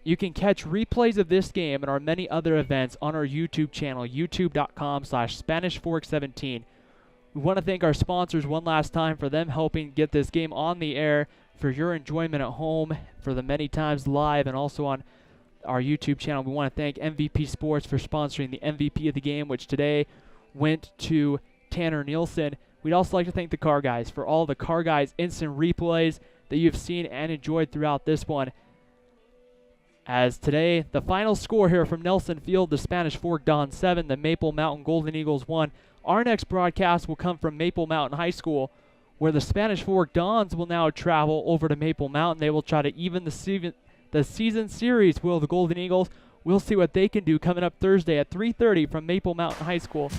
You can catch replays of this game and our many other events on our YouTube channel, youtube.com/SpanishFork17. We want to thank our sponsors one last time for them helping get this game on the air for your enjoyment at home, for the many times live and also on our YouTube channel. We want to thank MVP Sports for sponsoring the MVP of the game, which today went to Tanner Nielsen. We'd also like to thank the Car Guys for all the Car Guys instant replays that you've seen and enjoyed throughout this one. As today, the final score here from Nelson Field, the Spanish Fork Dons 7, the Maple Mountain Golden Eagles 1. Our next broadcast will come from Maple Mountain High School, where the Spanish Fork Dons will now travel over to Maple Mountain. They will try to even the season series, will the Golden Eagles. We'll see what they can do coming up Thursday at 3:30 from Maple Mountain High School.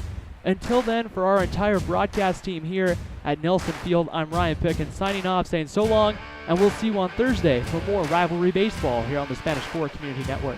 Until then, for our entire broadcast team here at Nelson Field, I'm Ryan Pickens signing off, saying so long, and we'll see you on Thursday for more rivalry baseball here on the Spanish Fork Community Network.